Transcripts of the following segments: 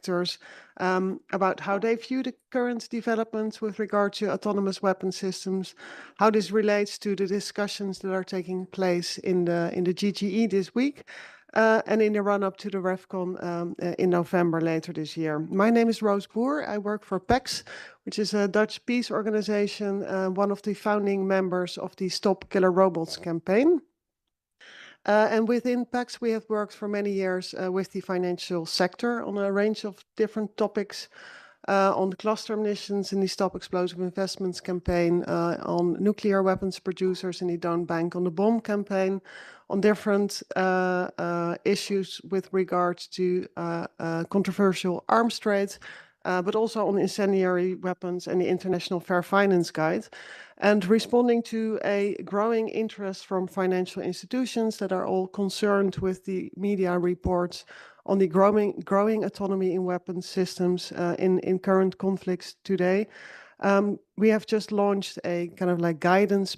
sectors about how they view the current developments with regard to autonomous weapon systems, how this relates to the discussions that are taking place in the GGE this week, and in the run-up to the REFCON in November later this year. My name is Roos Boer. I work for PAX, which is a Dutch peace organization, one of the founding members of the Stop Killer Robots campaign. And within PAX, we have worked for many years with the financial sector on a range of different topics, on the cluster munitions in the Stop Explosive Investments campaign, on nuclear weapons producers in the Don't Bank on the Bomb campaign, on different issues with regards to controversial arms trade, but also on incendiary weapons and the International Fair Finance Guide, and responding to a growing interest from financial institutions that are all concerned with the media reports on the growing autonomy in weapons systems in current conflicts today. We have just launched a kind of like guidance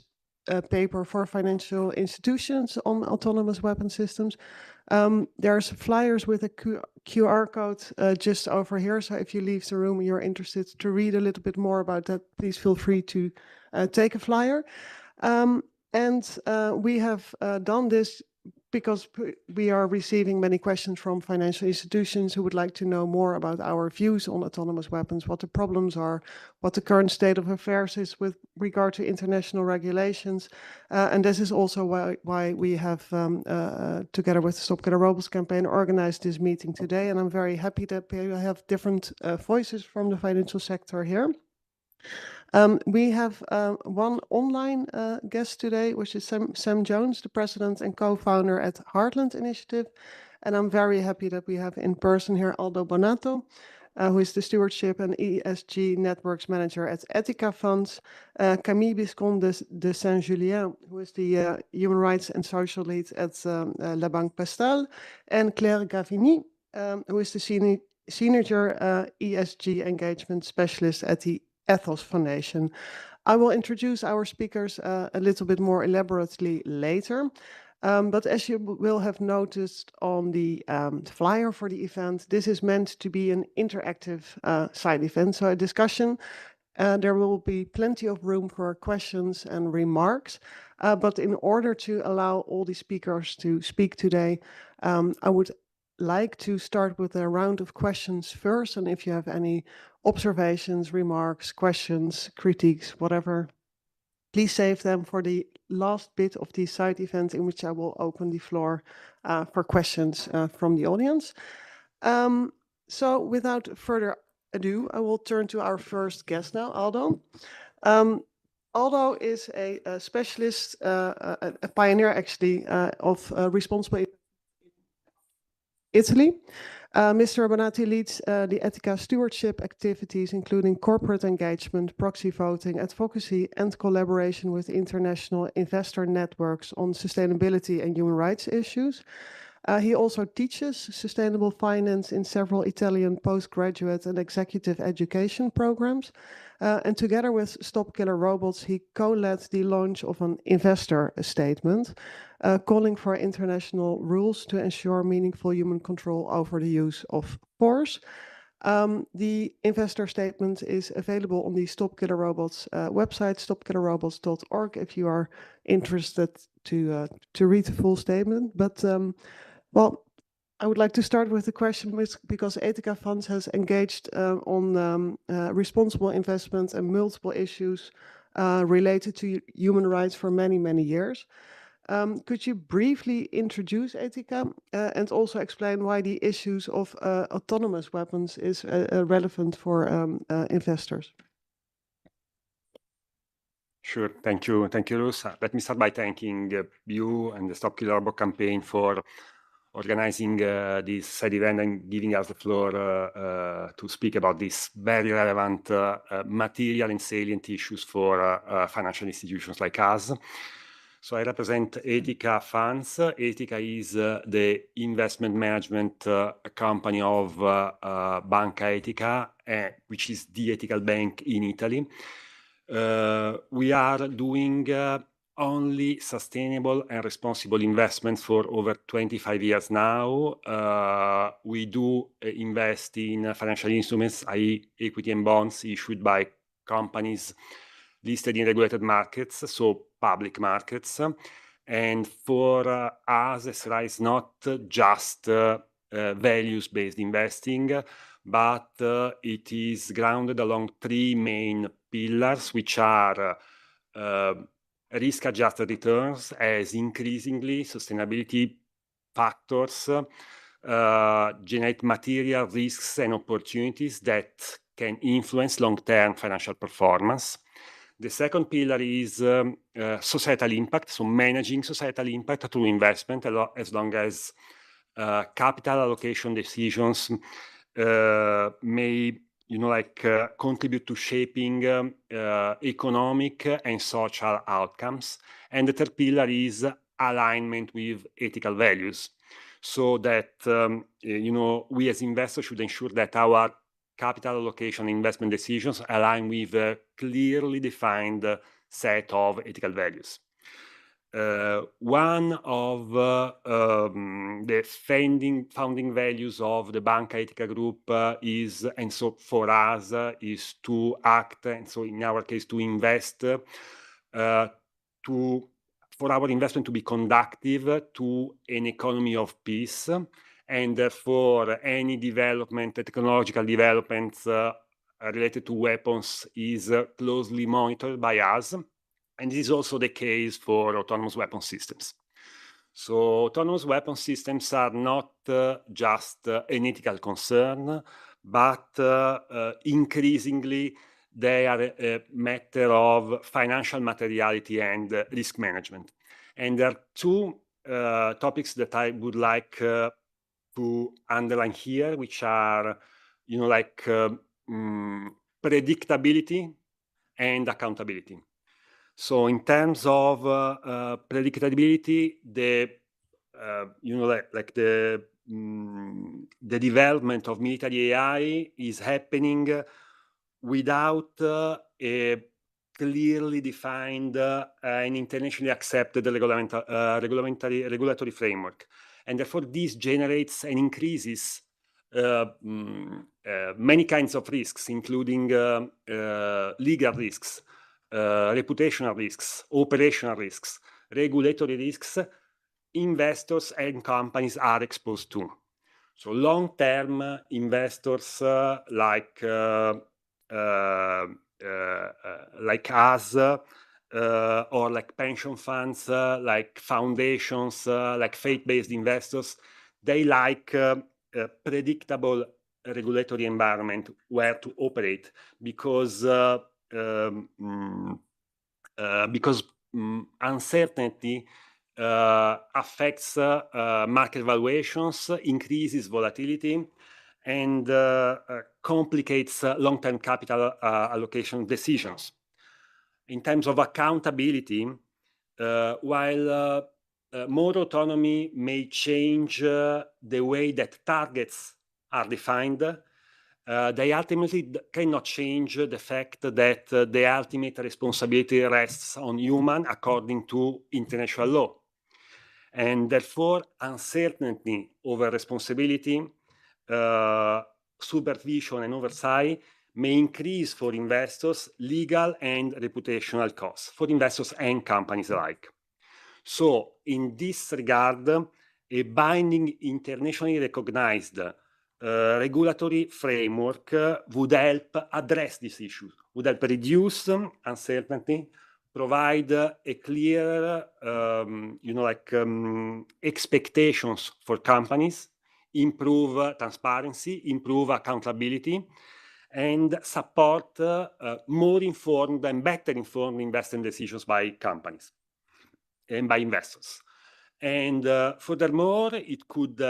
paper for financial institutions on autonomous weapon systems. There's flyers with a QR code just over here. So if you leave the room and you're interested to read a little bit more about that, please feel free to take a flyer. We have done this because we are receiving many questions from financial institutions who would like to know more about our views on autonomous weapons, what the problems are, what the current state of affairs is with regard to international regulations. And this is also why we have, together with the Stop Killer Robots campaign, organized this meeting today. And I'm very happy that we have different voices from the financial sector here. We have one online guest today, which is Sam Jones, the president and co-founder at Heartland Initiative. And I'm very happy that we have in person here Aldo Bonato, who is the stewardship and ESG networks manager at Etica Funds, Camille Biscon de Saint-Julien, who is the human rights and social lead at La Banque Postale, and Claire Gavini, who is the senior ESG engagement specialist at the Ethos Foundation. I will introduce our speakers a little bit more elaborately later. But as you will have noticed on the flyer for the event, this is meant to be an interactive side event, so a discussion. There will be plenty of room for questions and remarks. But in order to allow all the speakers to speak today, I would like to start with a round of questions first. And if you have any observations, remarks, questions, critiques, whatever, please save them for the last bit of the side event, in which I will open the floor for questions from the audience. So without further ado, I will turn to our first guest now, Aldo. Aldo is a specialist, a pioneer actually, of responsible Italy. Mr. Bonatti leads the Etica stewardship activities, including corporate engagement, proxy voting, advocacy, and collaboration with international investor networks on sustainability and human rights issues. He also teaches sustainable finance in several Italian postgraduate and executive education programs. And together with Stop Killer Robots, he co-led the launch of an investor statement, calling for international rules to ensure meaningful human control over the use of force. The investor statement is available on the Stop Killer Robots website, stopkillerrobots.org, if you are interested to read the full statement. But well, I would like to start with the question, because Etica Funds has engaged on responsible investment and multiple issues related to human rights for many, many years. Could you briefly introduce Etica and also explain why the issues of autonomous weapons is relevant for investors? Sure, thank you, Roos. Let me start by thanking you and the Stop Killer Robot campaign for organizing this side event and giving us the floor to speak about this very relevant material and salient issues for financial institutions like us. So I represent Etica Funds. Etica is the investment management company of Banca Etica, which is the ethical bank in Italy. We are doing only sustainable and responsible investments for over 25 years now. We do invest in financial instruments, i.e. equity and bonds issued by companies listed in regulated markets, so public markets. And for us, SRI is not just values-based investing, but it is grounded along three main pillars, which are risk-adjusted returns, as increasingly sustainability factors generate material risks and opportunities that can influence long-term financial performance. The second pillar is societal impact, so managing societal impact through investment, as long as capital allocation decisions may contribute to shaping economic and social outcomes. And the third pillar is alignment with ethical values, so that we as investors should ensure that our capital allocation investment decisions align with a clearly defined set of ethical values. One of the founding values of the Banca Etica Group is, and so for us, is to act, and so in our case, to invest, for our investment to be conducive to an economy of peace, and therefore any development, technological developments related to weapons is closely monitored by us. And this is also the case for autonomous weapon systems. So autonomous weapon systems are not just an ethical concern, but increasingly they are a matter of financial materiality and risk management. And there are two topics that I would like to underline here, which are, predictability and accountability. So in terms of predictability, the development of military AI is happening without a clearly defined and internationally accepted regulatory framework. And therefore, this generates and increases many kinds of risks, including legal risks, reputational risks, operational risks, regulatory risks, investors and companies are exposed to. So long-term investors like us, or like pension funds, like foundations, like faith-based investors, they like a predictable regulatory environment where to operate, because uncertainty affects market valuations, increases volatility, and complicates long-term capital allocation decisions. In terms of accountability, while more autonomy may change the way that targets are defined, they ultimately cannot change the fact that the ultimate responsibility rests on human according to international law. And therefore, uncertainty over responsibility, supervision and oversight may increase for investors legal and reputational costs, for investors and companies alike. So in this regard, a binding internationally recognized regulatory framework would help address this issue, would help reduce uncertainty, provide a clear, expectations for companies, improve transparency, improve accountability, and support more informed and better informed investment decisions by companies and by investors. And furthermore, it could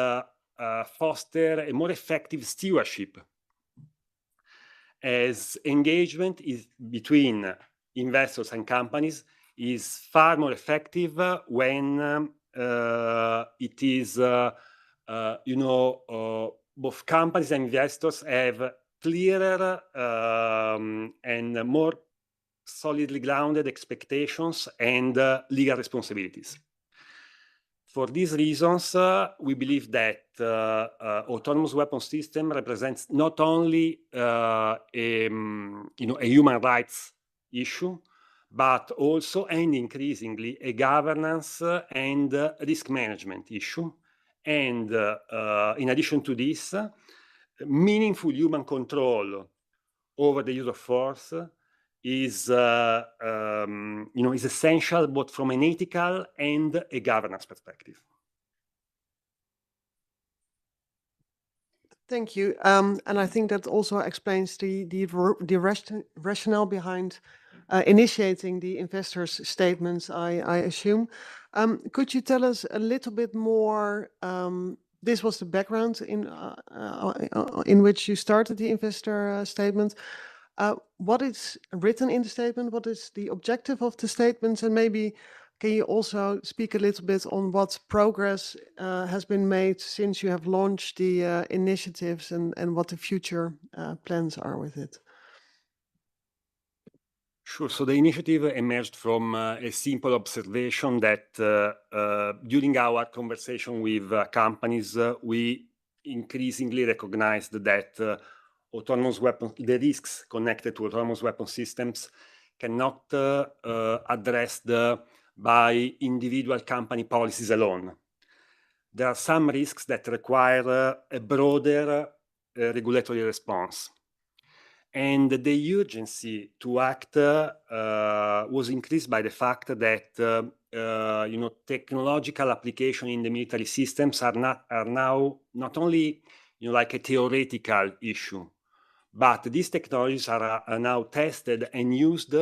foster a more effective stewardship, as engagement between investors and companies is far more effective when it is, both companies and investors have clearer and more solidly grounded expectations and legal responsibilities. For these reasons, we believe that autonomous weapon system represents not only a human rights issue, but also and increasingly a governance and risk management issue. And in addition to this, meaningful human control over the use of force is essential both from an ethical and a governance perspective. Thank you. And I think that also explains the rationale behind initiating the investors' statements, I assume. Could you tell us a little bit more? This was the background in which you started the investor statement. What is written in the statement? What is the objective of the statements? And maybe can you also speak a little bit on what progress has been made since you have launched the initiatives and what the future plans are with it? Sure. So the initiative emerged from a simple observation that during our conversation with companies, we increasingly recognized that autonomous weapons, the risks connected to autonomous weapon systems cannot addressed by individual company policies alone. There are some risks that require a broader regulatory response. And the urgency to act was increased by the fact that technological application in the military systems are now not only like a theoretical issue, but these technologies are now tested and used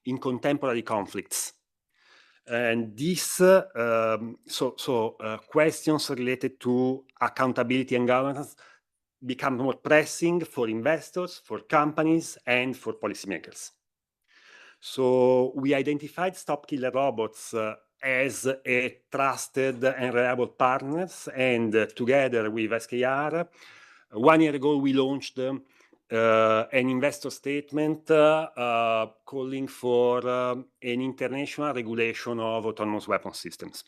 in contemporary conflicts. And this, questions related to accountability and governance become more pressing for investors, for companies, and for policymakers. So we identified Stop Killer Robots as a trusted and reliable partners, and together with SKR, 1 year ago we launched an investor statement calling for an international regulation of autonomous weapon systems.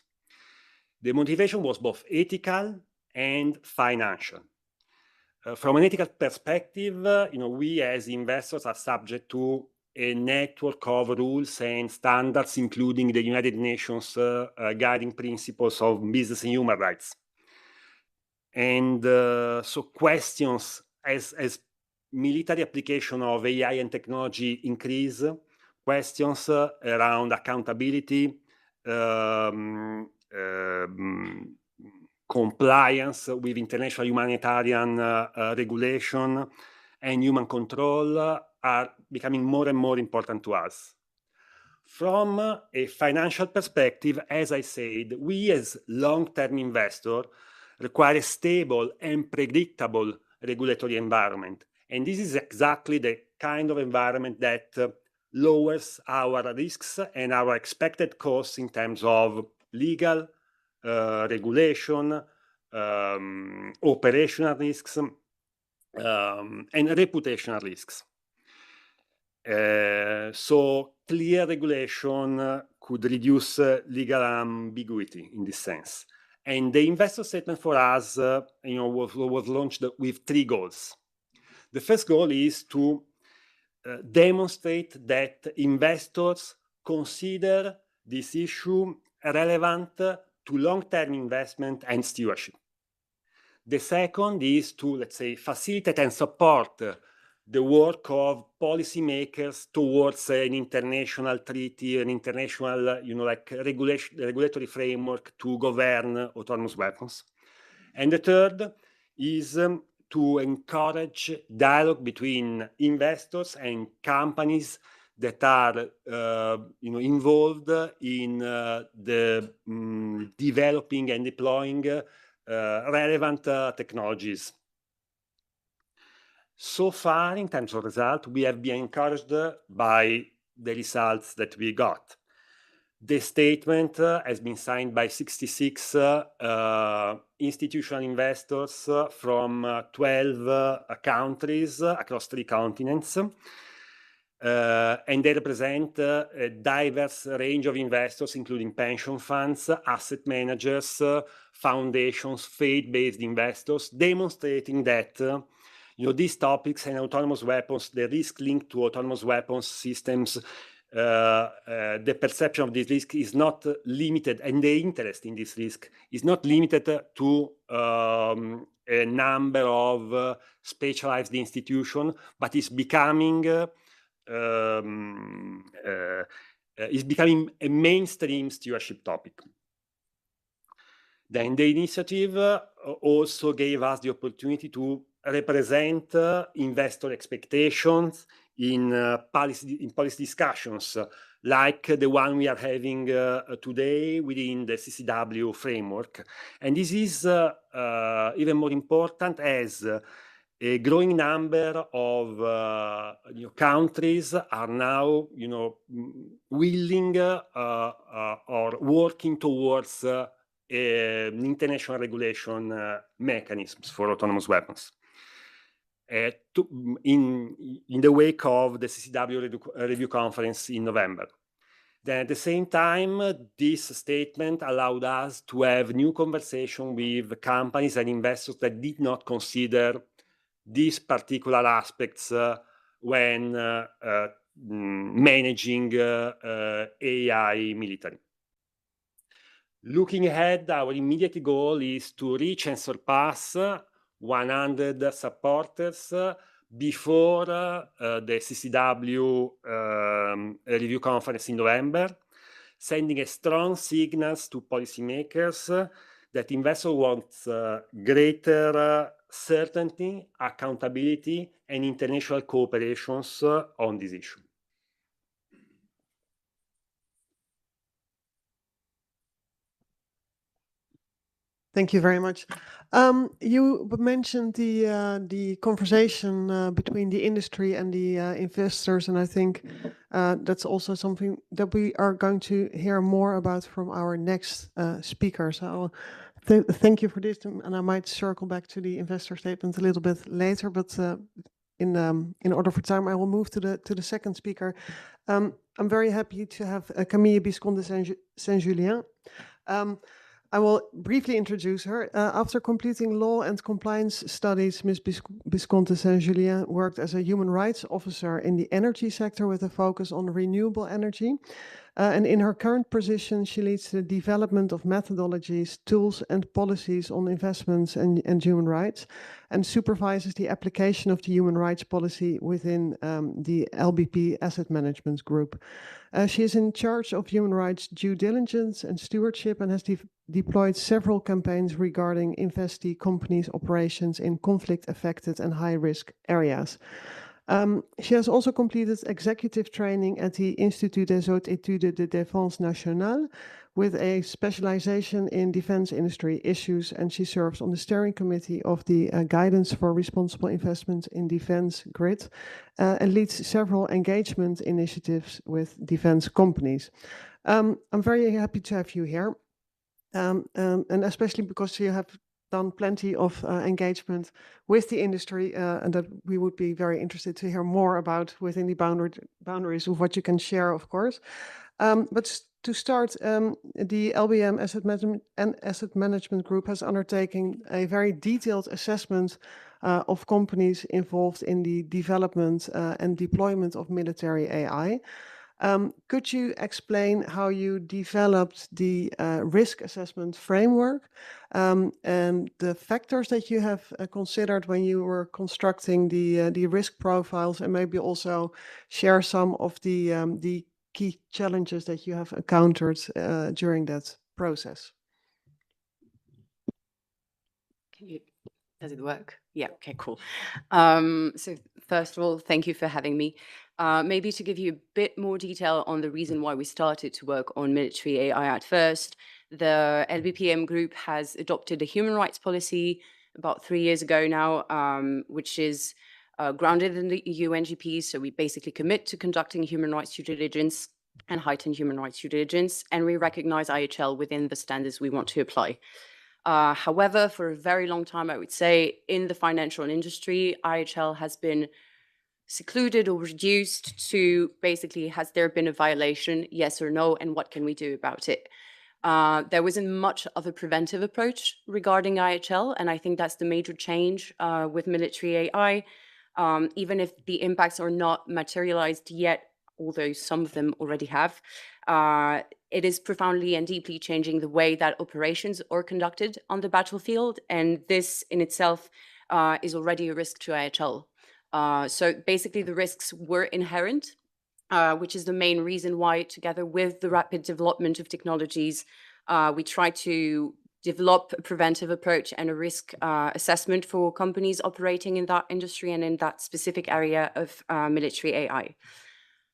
The motivation was both ethical and financial. From an ethical perspective, we as investors are subject to a network of rules and standards, including the United Nations guiding principles of business and human rights. And so questions as military application of AI and technology increase, questions around accountability, compliance with international humanitarian regulation and human control are becoming more and more important to us. From a financial perspective, as I said, we as long-term investors require a stable and predictable regulatory environment. And this is exactly the kind of environment that lowers our risks and our expected costs in terms of legal, regulation, operational risks, and reputational risks. So clear regulation could reduce legal ambiguity in this sense. And the investor statement for us was launched with 3 goals. The first goal is to demonstrate that investors consider this issue relevant to long-term investment and stewardship. The second is to, let's say, facilitate and support the work of policymakers towards an international treaty, an international, regulatory framework to govern autonomous weapons. And the third is to encourage dialogue between investors and companies that are involved in the developing and deploying relevant technologies. So far, in terms of result, we have been encouraged by the results that we got. The statement has been signed by 66 institutional investors from 12 countries across 3 continents. and they represent a diverse range of investors, including pension funds, asset managers, foundations, faith-based investors, demonstrating that these topics and autonomous weapons, the risk linked to autonomous weapons systems, the perception of this risk is not limited, and the interest in this risk is not limited to a number of specialized institutions, but is becoming a mainstream stewardship topic. Then the initiative also gave us the opportunity to represent investor expectations in policy discussions, like the one we are having today within the CCW framework. And this is even more important as a growing number of countries are now, willing or working towards international regulation mechanisms for autonomous weapons. In the wake of the CCW review conference in November. Then at the same time, this statement allowed us to have new conversation with companies and investors that did not consider these particular aspects when managing AI military. Looking ahead, our immediate goal is to reach and surpass 100 supporters before the CCW review conference in November, sending a strong signals to policymakers that investors want greater certainty, accountability, and international cooperations on this issue. Thank you very much. You mentioned the conversation between the industry and the investors, and I think that's also something that we are going to hear more about from our next speaker. So thank you for this, and I might circle back to the investor statement a little bit later, but in order for time, I will move to the second speaker. I'm very happy to have Camille Bisconde Saint-Julien. I will briefly introduce her. After completing law and compliance studies, Ms. Bisconde Saint-Julien worked as a human rights officer in the energy sector with a focus on renewable energy. And in her current position, she leads the development of methodologies, tools, and policies on investments and human rights, and supervises the application of the human rights policy within the LBP Asset Management Group. She is in charge of human rights due diligence and stewardship and has deployed several campaigns regarding investee companies' operations in conflict-affected and high-risk areas. She has also completed executive training at the Institut des Hautes Études de Défense Nationale with a specialization in defense industry issues, and she serves on the steering committee of the Guidance for Responsible Investment in Defense Grid and leads several engagement initiatives with defense companies. I'm very happy to have you here, and especially because you have done plenty of engagement with the industry, and that we would be very interested to hear more about within the boundaries of what you can share, of course. But to start, the LBM Asset Management Group has undertaken a very detailed assessment of companies involved in the development and deployment of military AI. Could you explain how you developed the risk assessment framework and the factors that you have considered when you were constructing the risk profiles, and maybe also share some of the key challenges that you have encountered during that process? Does it work? Yeah, okay, cool. So first of all, thank you for having me. Maybe to give you a bit more detail on the reason why we started to work on military AI at first, the LBPM group has adopted a human rights policy about 3 years ago now, which is grounded in the UNGP. So we basically commit to conducting human rights due diligence and heightened human rights due diligence, and we recognize IHL within the standards we want to apply. However, for a very long time, I would say, in the financial industry, IHL has been secluded or reduced to basically, has there been a violation, yes or no, and what can we do about it? There wasn't much of a preventive approach regarding IHL, and I think that's the major change with military AI. Even if the impacts are not materialized yet, although some of them already have, it is profoundly and deeply changing the way that operations are conducted on the battlefield, and this in itself is already a risk to IHL. So basically the risks were inherent, which is the main reason why, together with the rapid development of technologies, we try to develop a preventive approach and a risk assessment for companies operating in that industry and in that specific area of military AI.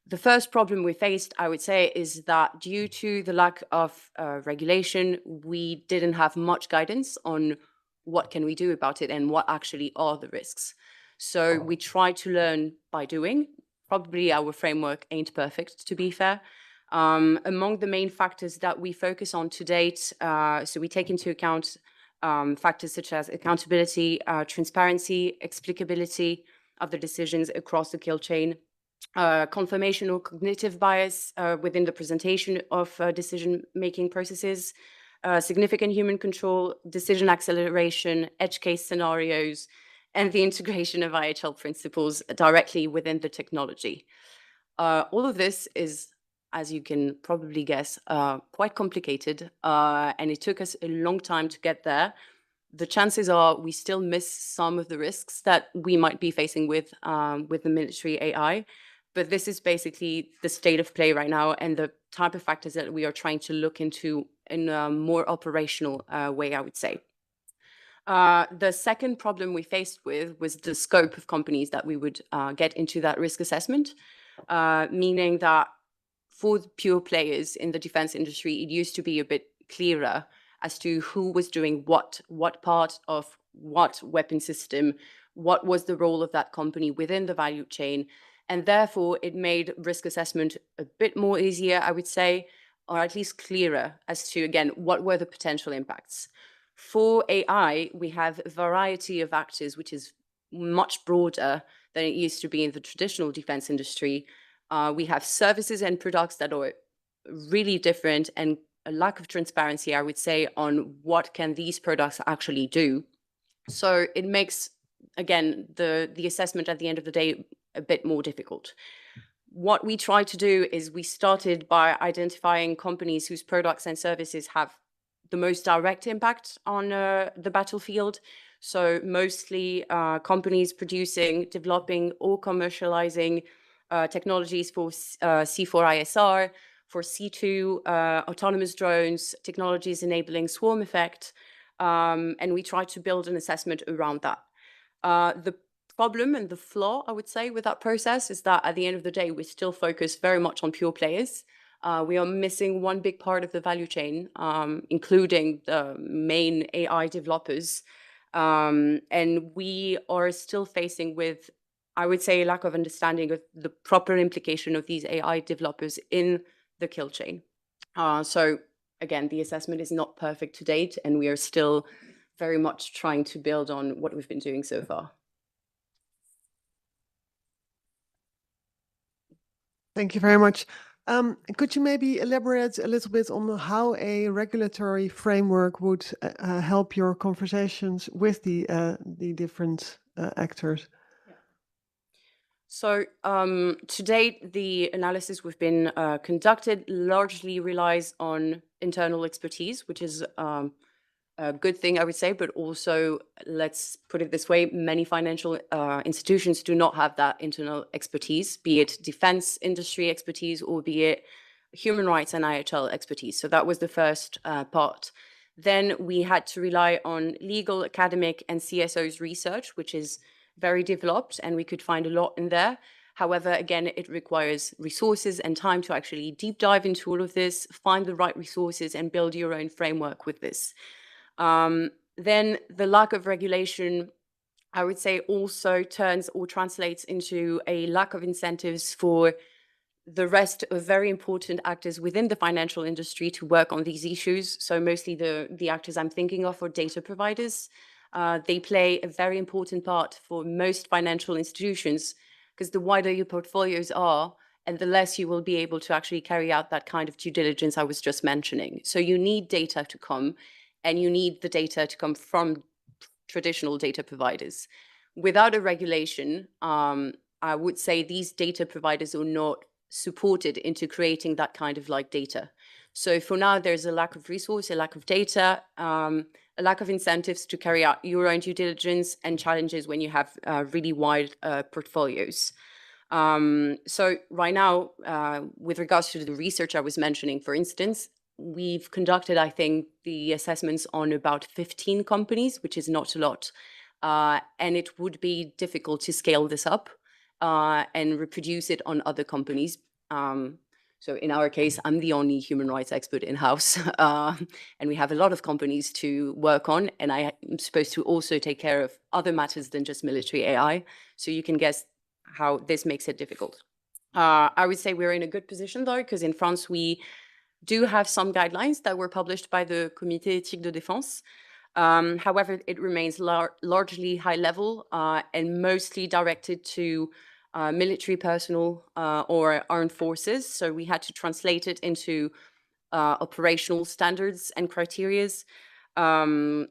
The first problem we faced, I would say, is that due to the lack of regulation, we didn't have much guidance on what can we do about it and what actually are the risks. So we try to learn by doing. Probably our framework ain't perfect, to be fair. Among the main factors that we focus on to date, so we take into account factors such as accountability, transparency, explicability of the decisions across the kill chain, confirmation or cognitive bias within the presentation of decision-making processes, significant human control, decision acceleration, edge case scenarios, and the integration of IHL principles directly within the technology. All of this is, as you can probably guess, quite complicated, and it took us a long time to get there. The chances are we still miss some of the risks that we might be facing with the military AI, but this is basically the state of play right now and the type of factors that we are trying to look into in a more operational way, I would say. The second problem we faced with was the scope of companies that we would get into that risk assessment, meaning that for the pure players in the defense industry, it used to be a bit clearer as to who was doing what part of what weapon system, what was the role of that company within the value chain. And therefore, it made risk assessment a bit more easier, I would say, or at least clearer as to, again, what were the potential impacts. For AI, we have a variety of actors, which is much broader than it used to be in the traditional defense industry. We have services and products that are really different, and a lack of transparency, I would say, on what can these products actually do. So it makes, again, the assessment at the end of the day a bit more difficult. What we try to do is we started by identifying companies whose products and services have the most direct impact on the battlefield. So mostly companies producing, developing, or commercializing technologies for C4ISR, for C2, autonomous drones, technologies enabling swarm effect, and we try to build an assessment around that. The problem and the flaw, I would say, with that process is that at the end of the day, we still focus very much on pure players. We are missing one big part of the value chain, including the main AI developers. And we are still facing with, I would say, a lack of understanding of the proper implication of these AI developers in the kill chain. So again, the assessment is not perfect to date, and we are still very much trying to build on what we've been doing so far. Thank you very much. Could you maybe elaborate a little bit on how a regulatory framework would help your conversations with the different actors? So to date, the analysis we've been conducted largely relies on internal expertise, which is a good thing, I would say, but also, let's put it this way, many financial institutions do not have that internal expertise, be it defense industry expertise or be it human rights and IHL expertise. So that was the first part. Then we had to rely on legal, academic, and CSO's research, which is very developed, and we could find a lot in there. However, again, it requires resources and time to actually deep dive into all of this, find the right resources, and build your own framework with this. Then the lack of regulation, I would say, also turns or translates into a lack of incentives for the rest of very important actors within the financial industry to work on these issues. So mostly the actors I'm thinking of are data providers. They play a very important part for most financial institutions because the wider your portfolios are, and the less you will be able to actually carry out that kind of due diligence I was just mentioning. So you need data to come, and you need the data to come from traditional data providers. Without a regulation, I would say these data providers are not supported into creating that kind of like data. So for now, there's a lack of resource, a lack of data, a lack of incentives to carry out your own due diligence, and challenges when you have really wide portfolios. So right now, with regards to the research I was mentioning, for instance, we've conducted, I think, the assessments on about 15 companies, which is not a lot. And it would be difficult to scale this up and reproduce it on other companies. So in our case, I'm the only human rights expert in-house, and we have a lot of companies to work on, and I am supposed to also take care of other matters than just military AI. So you can guess how this makes it difficult. I would say we're in a good position, though, because in France, we do have some guidelines that were published by the Comité Éthique de Défense. However, it remains largely high level and mostly directed to military personnel or armed forces. So we had to translate it into operational standards and criterias,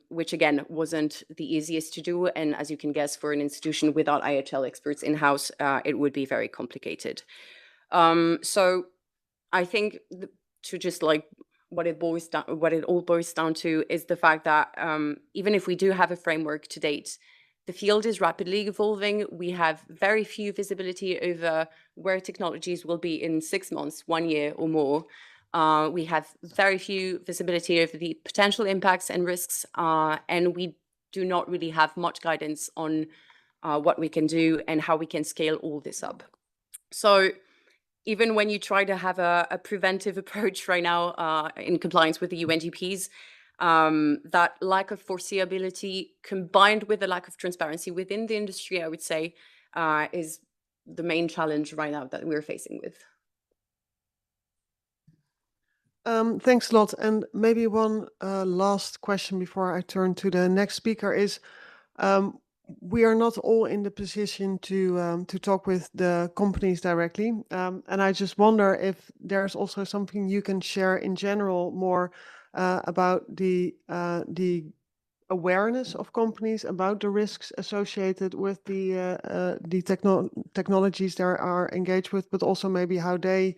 which again wasn't the easiest to do. And as you can guess, for an institution without IHL experts in-house, it would be very complicated. So I think to just like what it all boils down to is the fact that even if we do have a framework to date, the field is rapidly evolving. We have very few visibility over where technologies will be in 6 months, 1 year or more. We have very few visibility over the potential impacts and risks, and we do not really have much guidance on what we can do and how we can scale all this up. So even when you try to have a preventive approach right now in compliance with the UNGPs, that lack of foreseeability combined with the lack of transparency within the industry, I would say, is the main challenge right now that we're facing with. Thanks a lot. And maybe one last question before I turn to the next speaker is, we are not all in the position to talk with the companies directly. And I just wonder if there's also something you can share in general more about the awareness of companies about the risks associated with the technologies they are engaged with, but also maybe how they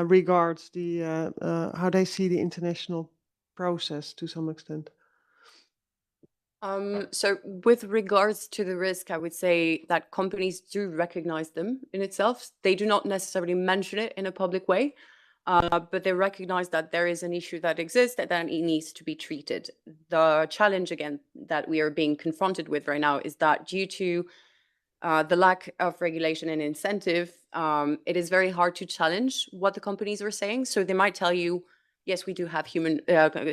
regards how they see the international process to some extent. So with regards to the risk, I would say that companies do recognize them in itself. They do not necessarily mention it in a public way, but they recognize that there is an issue that exists that then it needs to be treated. The challenge, again, that we are being confronted with right now is that due to the lack of regulation and incentive, it is very hard to challenge what the companies are saying. So they might tell you, yes, we do have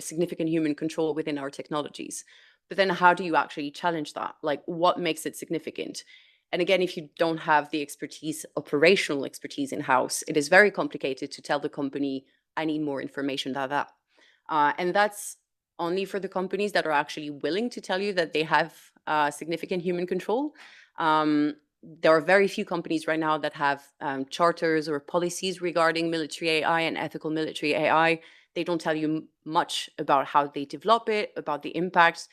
significant human control within our technologies. But then how do you actually challenge that? Like, what makes it significant? And again, if you don't have the expertise, operational expertise in-house, it is very complicated to tell the company, I need more information than that. And that's only for the companies that are actually willing to tell you that they have significant human control. There are very few companies right now that have charters or policies regarding military AI and ethical military AI. They don't tell you much about how they develop it, about the impacts,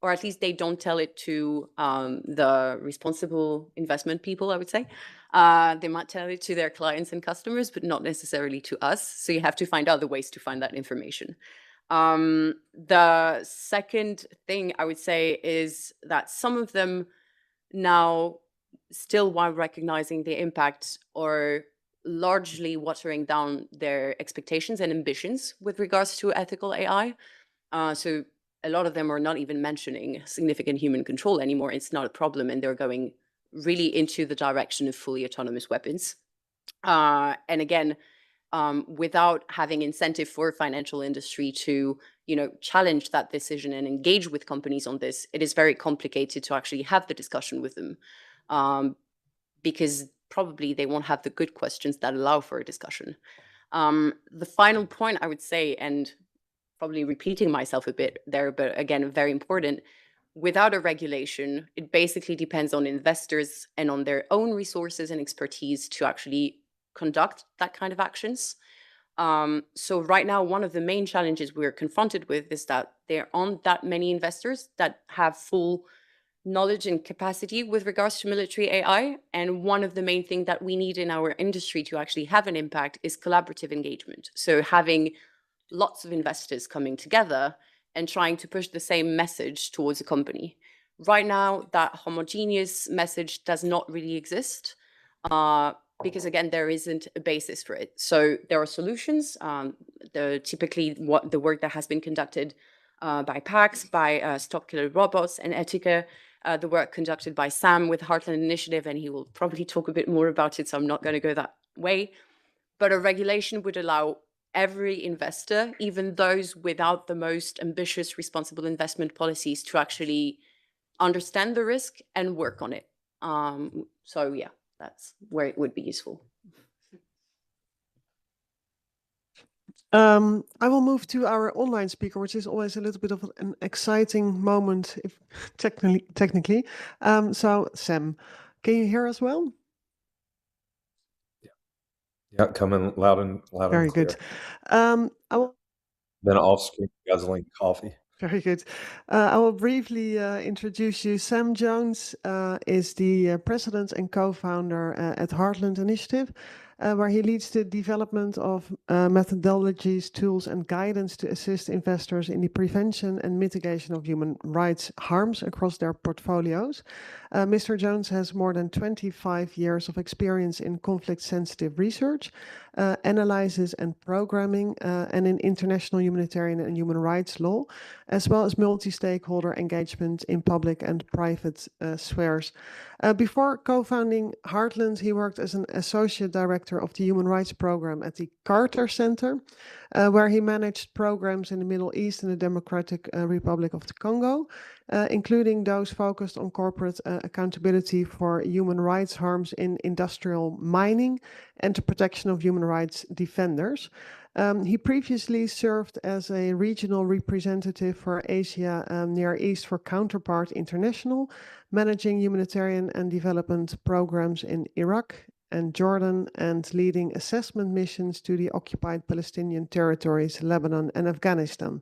or at least they don't tell it to the responsible investment people, I would say. They might tell it to their clients and customers, but not necessarily to us. So you have to find other ways to find that information. The second thing I would say is that some of them now, still while recognizing the impact, are largely watering down their expectations and ambitions with regards to ethical AI. So a lot of them are not even mentioning significant human control anymore. It's not a problem, and they're going really into the direction of fully autonomous weapons. And again, without having incentive for financial industry to, challenge that decision and engage with companies on this, it is very complicated to actually have the discussion with them, because probably they won't have the good questions that allow for a discussion. The final point I would say, and probably repeating myself a bit there, but again, very important, without a regulation, it basically depends on investors and on their own resources and expertise to actually conduct that kind of actions. So right now, one of the main challenges we're confronted with is that there aren't that many investors that have full knowledge and capacity with regards to military AI. And one of the main things that we need in our industry to actually have an impact is collaborative engagement. So having lots of investors coming together and trying to push the same message towards a company. Right now, that homogeneous message does not really exist because, again, there isn't a basis for it. So there are solutions. Typically, what the work that has been conducted by PAX, by Stop Killer Robots and Etica, the work conducted by Sam with Heartland Initiative, and he will probably talk a bit more about it, so I'm not going to go that way. But a regulation would allow every investor, even those without the most ambitious responsible investment policies, to actually understand the risk and work on it. So yeah, that's where it would be useful. I will move to our online speaker, which is always a little bit of an exciting moment, if technically. So Sam, can you hear us well? Yeah, coming loud and Very clear. good. I will. Then off screen guzzling coffee. Very good. I will briefly introduce you. Sam Jones is the president and co-founder at Heartland Initiative, where he leads the development of methodologies, tools, and guidance to assist investors in the prevention and mitigation of human rights harms across their portfolios. Mr. Jones has more than 25 years of experience in conflict-sensitive research, analysis and programming, and in international humanitarian and human rights law, as well as multi-stakeholder engagement in public and private spheres. Before co-founding Heartland, he worked as an associate director of the Human Rights Program at the Carter Center, where he managed programs in the Middle East and the Democratic Republic of the Congo, including those focused on corporate accountability for human rights harms in industrial mining and the protection of human rights defenders. He previously served as a regional representative for Asia Near East for Counterpart International, managing humanitarian and development programs in Iraq and Jordan, and leading assessment missions to the occupied Palestinian territories, Lebanon and Afghanistan.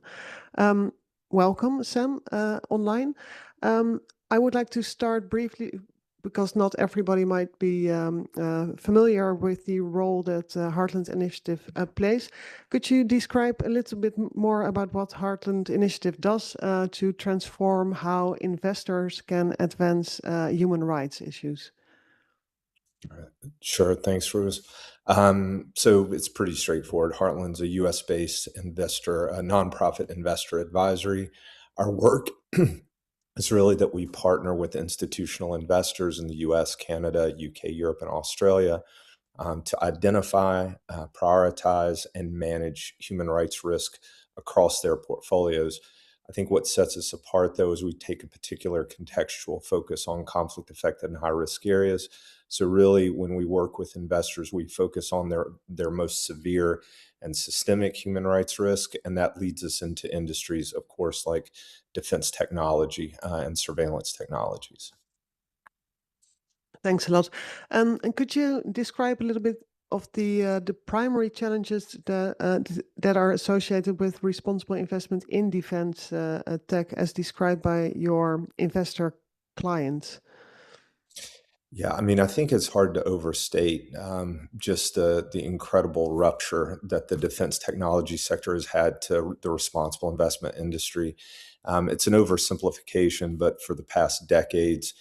Welcome, Sam, online. I would like to start briefly, because not everybody might be familiar with the role that Heartland Initiative plays. Could you describe a little bit more about what Heartland Initiative does to transform how investors can advance human rights issues? Sure, thanks, Rose. So it's pretty straightforward. Heartland's a US-based investor, a nonprofit investor advisory. Our work is really that we partner with institutional investors in the US, Canada, UK, Europe, and Australia to identify, prioritize, and manage human rights risk across their portfolios. I think what sets us apart, though, is we take a particular contextual focus on conflict-affected and high-risk areas. So really, when we work with investors, we focus on their most severe and systemic human rights risk, and that leads us into industries, of course, like defense technology and surveillance technologies. Thanks a lot. And could you describe a little bit of the primary challenges that are associated with responsible investment in defense tech, as described by your investor clients? Yeah, I mean, I think it's hard to overstate just the incredible rupture that the defense technology sector has had to the responsible investment industry. It's an oversimplification, but for the past decades,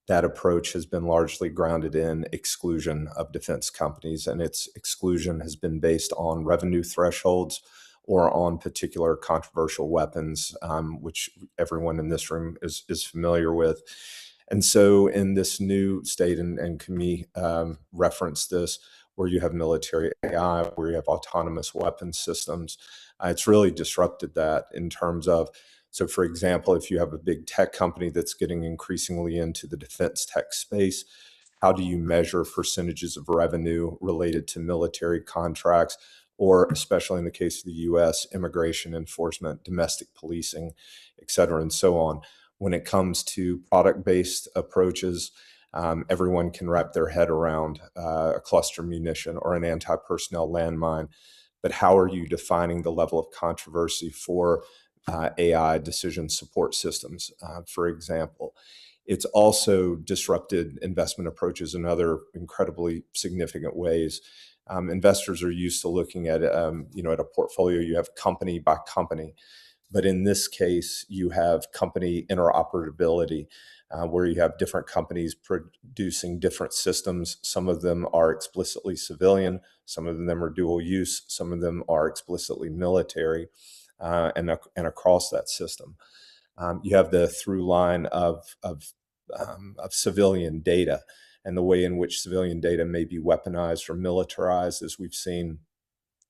that approach has been largely grounded in exclusion of defense companies, and its exclusion has been based on revenue thresholds or on particular controversial weapons, which everyone in this room is familiar with. And so in this new state, and Camille referenced this, where you have military AI, where you have autonomous weapon systems, it's really disrupted that in terms of, so for example, if you have a big tech company that's getting increasingly into the defense tech space, how do you measure percentages of revenue related to military contracts, or especially in the case of the US, immigration enforcement, domestic policing, et cetera, and so on? When it comes to product-based approaches, everyone can wrap their head around a cluster munition or an anti-personnel landmine. But how are you defining the level of controversy for AI decision support systems, for example? It's also disrupted investment approaches in other incredibly significant ways. Investors are used to looking at, at a portfolio, you have company by company. But in this case, you have company interoperability, where you have different companies producing different systems. Some of them are explicitly civilian, some of them are dual use, some of them are explicitly military, and across that system. You have the through line of civilian data and the way in which civilian data may be weaponized or militarized, as we've seen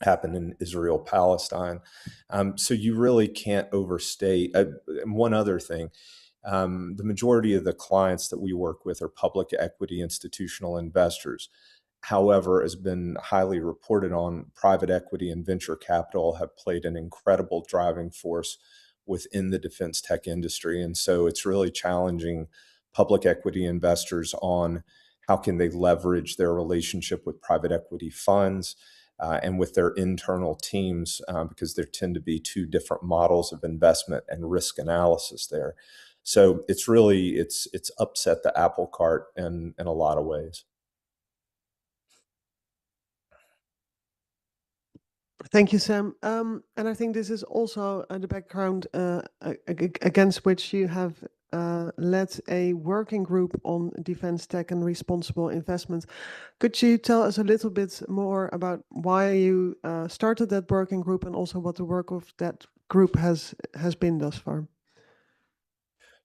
happen in Israel, Palestine. So you really can't overstate. And one other thing, the majority of the clients that we work with are public equity institutional investors. However, has been highly reported on, private equity and venture capital have played an incredible driving force within the defense tech industry. And so it's really challenging public equity investors on how can they leverage their relationship with private equity funds and with their internal teams, because there tend to be two different models of investment and risk analysis there. So it's really, it's upset the apple cart in a lot of ways. Thank you, Sam. And I think this is also the background against which you have led a working group on defense tech and responsible investment. Could you tell us a little bit more about why you started that working group and also what the work of that group has been thus far?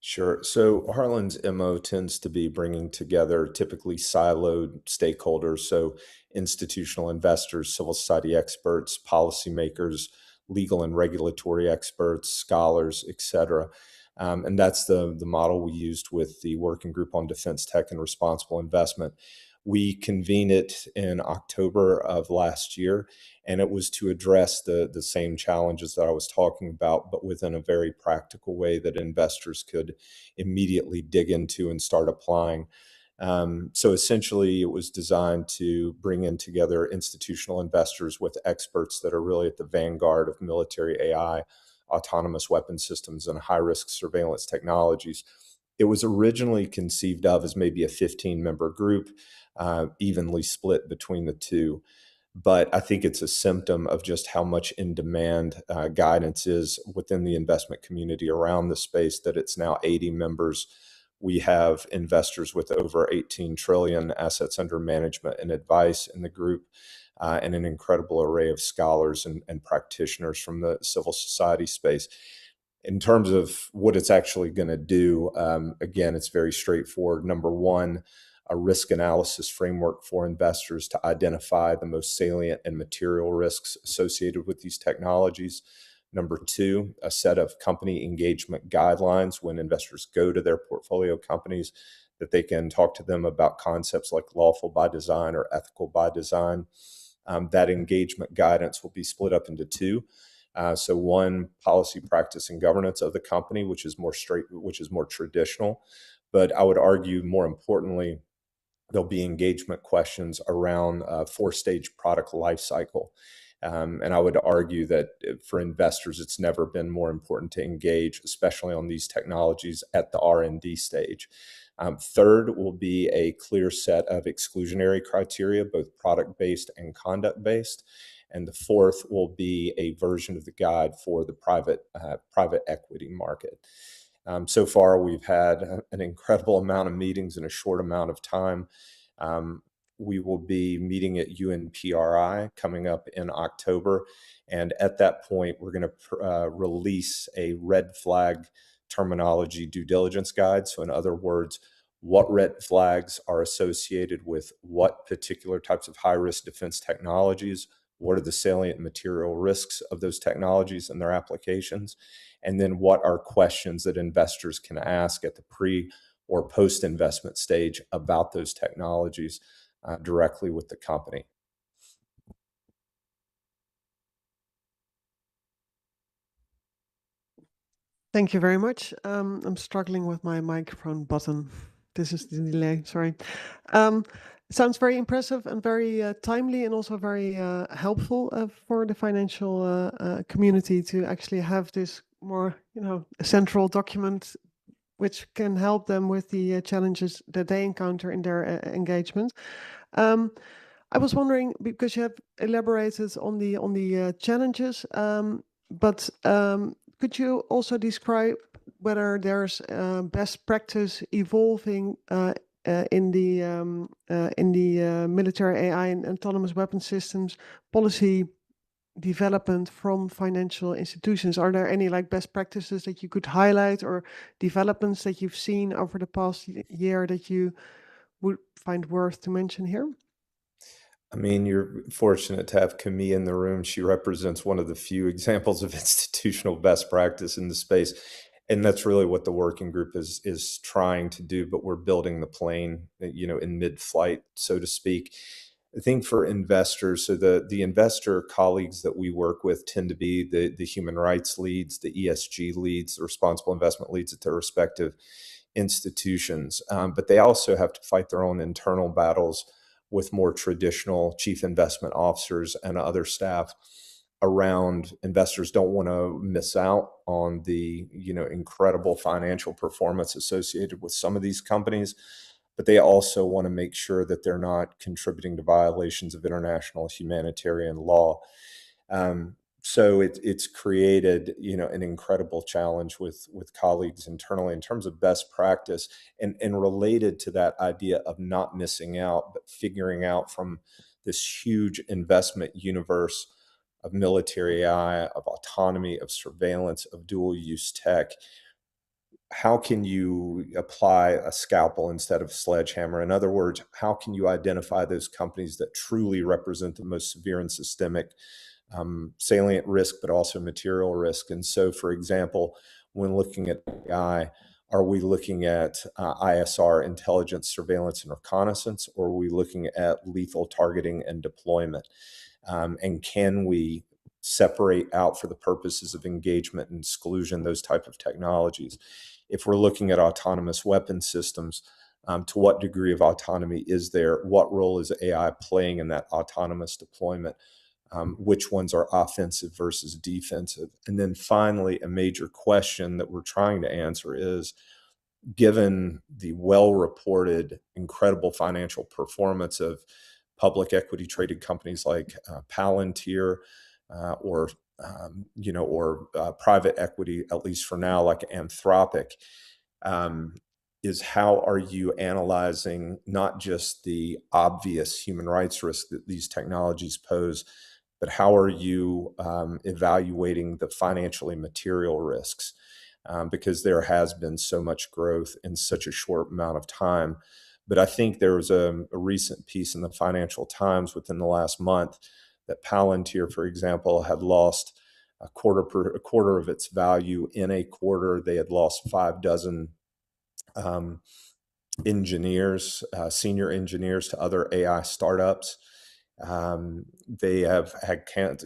Sure. So Harlan's MO tends to be bringing together typically siloed stakeholders, so institutional investors, civil society experts, policymakers, legal and regulatory experts, scholars, et cetera. And that's the model we used with the Working Group on Defense Tech and Responsible Investment. We convened it in October of last year, and it was to address the same challenges that I was talking about, but within a very practical way that investors could immediately dig into and start applying. So essentially, it was designed to bring in together institutional investors with experts that are really at the vanguard of military AI, autonomous weapon systems, and high-risk surveillance technologies. It was originally conceived of as maybe a 15-member group, evenly split between the two. But I think it's a symptom of just how much in demand guidance is within the investment community around the space, that it's now 80 members. We have investors with over 18 trillion assets under management and advice in the group, and an incredible array of scholars and practitioners from the civil society space. In terms of what it's actually going to do, again, it's very straightforward. Number one, a risk analysis framework for investors to identify the most salient and material risks associated with these technologies. Number two, a set of company engagement guidelines when investors go to their portfolio companies, that they can talk to them about concepts like lawful by design or ethical by design. That engagement guidance will be split up into two. So one, policy, practice, and governance of the company, which is more traditional. But I would argue, more importantly, there'll be engagement questions around four-stage product life cycle. And I would argue that for investors, it's never been more important to engage, especially on these technologies at the R&D stage. Third will be a clear set of exclusionary criteria, both product-based and conduct-based. And the fourth will be a version of the guide for the private equity market. So far, we've had an incredible amount of meetings in a short amount of time. We will be meeting at UNPRI coming up in October. And at that point, we're going to release a red flag terminology due diligence guide. So in other words, what red flags are associated with what particular types of high-risk defense technologies, what are the salient material risks of those technologies and their applications, and then what are questions that investors can ask at the pre or post-investment stage about those technologies directly with the company. Thank you very much. I'm struggling with my microphone button. This is the delay, sorry. Sounds very impressive and very timely, and also very helpful for the financial community to actually have this more, central document which can help them with the challenges that they encounter in their engagement. I was wondering, because you have elaborated on the challenges, but could you also describe whether there's best practice evolving in the military AI and autonomous weapon systems policy development from financial institutions? Are there any best practices that you could highlight, or developments that you've seen over the past year that you would find worth to mention here? I mean, you're fortunate to have Camille in the room. She represents one of the few examples of institutional best practice in the space. And that's really what the working group is trying to do, but we're building the plane, in mid-flight, so to speak. I think for investors, so the investor colleagues that we work with tend to be the human rights leads, the ESG leads, the responsible investment leads at their respective institutions. But they also have to fight their own internal battles with more traditional chief investment officers and other staff around investors don't want to miss out on the incredible financial performance associated with some of these companies, but they also want to make sure that they're not contributing to violations of international humanitarian law. So it's created an incredible challenge with colleagues internally in terms of best practice, and related to that idea of not missing out, but figuring out from this huge investment universe of military AI, of autonomy, of surveillance, of dual use tech. How can you apply a scalpel instead of a sledgehammer? In other words, how can you identify those companies that truly represent the most severe and systemic salient risk, but also material risk? And so, for example, when looking at AI, are we looking at ISR, intelligence, surveillance, and reconnaissance, or are we looking at lethal targeting and deployment? And can we separate out, for the purposes of engagement and exclusion, those type of technologies? If we're looking at autonomous weapon systems, to what degree of autonomy is there? What role is AI playing in that autonomous deployment? Which ones are offensive versus defensive? And then finally, a major question that we're trying to answer is, given the well-reported, incredible financial performance of public equity traded companies like Palantir, or private equity, at least for now, like Anthropic, is how are you analyzing not just the obvious human rights risk that these technologies pose, but how are you evaluating the financially material risks? Because there has been so much growth in such a short amount of time. But I think there was a recent piece in the Financial Times within the last month that Palantir, for example, had lost a quarter of its value in a quarter. They had lost 6 engineers, senior engineers, to other AI startups. They have had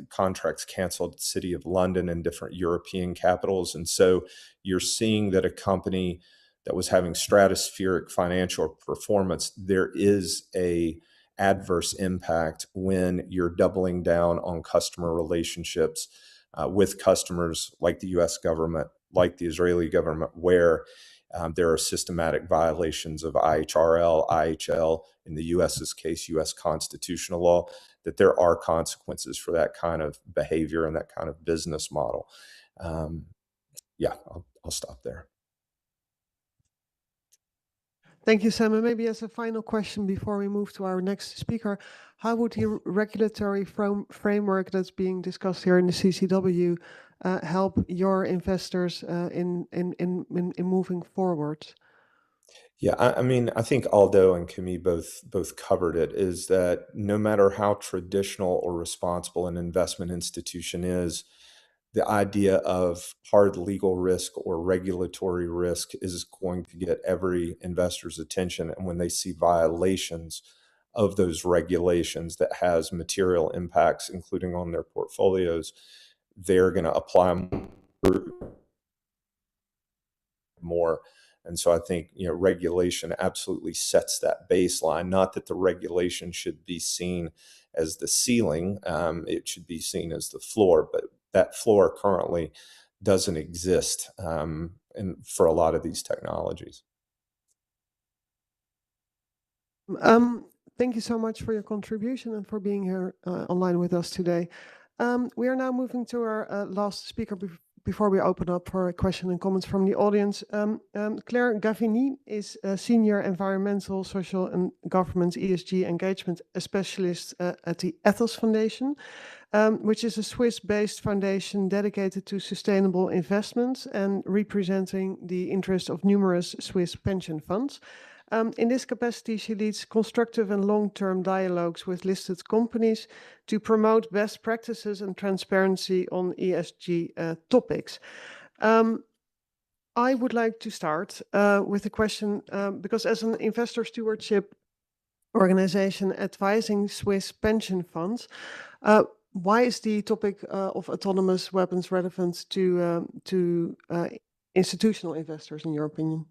contracts canceled at the City of London and different European capitals. And so you're seeing that a company that was having stratospheric financial performance, there is a adverse impact when you're doubling down on customer relationships with customers like the US government, like the Israeli government, where there are systematic violations of IHRL, IHL, in the US's case, US constitutional law, that there are consequences for that kind of behavior and that kind of business model. I'll stop there. Thank you, Sam. And maybe as a final question before we move to our next speaker, how would the regulatory framework that's being discussed here in the CCW help your investors in moving forward? Yeah, I mean, I think Aldo and Camille both covered it, is that no matter how traditional or responsible an investment institution is, the idea of hard legal risk or regulatory risk is going to get every investor's attention. And when they see violations of those regulations that has material impacts, including on their portfolios, they're going to apply more. And so I think, regulation absolutely sets that baseline. Not that the regulation should be seen as the ceiling. It should be seen as the floor, but that floor currently doesn't exist for a lot of these technologies. Thank you so much for your contribution and for being here online with us today. We are now moving to our last speaker before we open up for questions and comments from the audience. Claire Gavini is a Senior Environmental, Social and Governance ESG Engagement Specialist at the Ethos Foundation, which is a Swiss-based foundation dedicated to sustainable investments and representing the interests of numerous Swiss pension funds. In this capacity, she leads constructive and long-term dialogues with listed companies to promote best practices and transparency on ESG topics. I would like to start with a question, because as an investor stewardship organization advising Swiss pension funds, why is the topic of autonomous weapons relevant to institutional investors, in your opinion?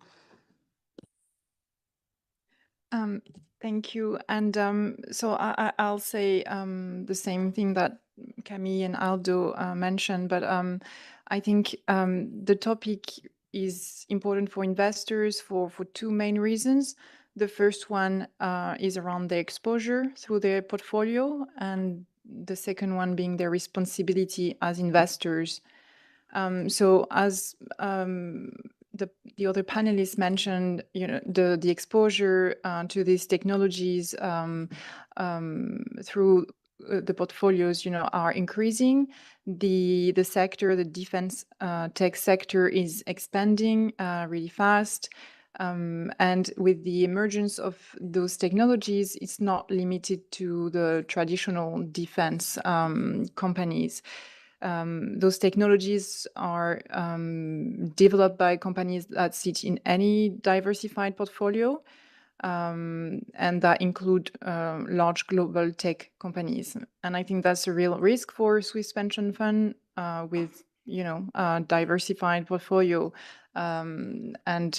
Thank you. And so I'll say the same thing that Camille and Aldo mentioned, but I think the topic is important for investors for two main reasons. The first one is around their exposure through their portfolio, and the second one being their responsibility as investors. So as the other panelists mentioned, the exposure to these technologies through the portfolios, are increasing. The sector, the defense tech sector, is expanding really fast. And with the emergence of those technologies, it's not limited to the traditional defense companies. Those technologies are developed by companies that sit in any diversified portfolio, and that include large global tech companies. And I think that's a real risk for Swiss pension fund with a diversified portfolio, and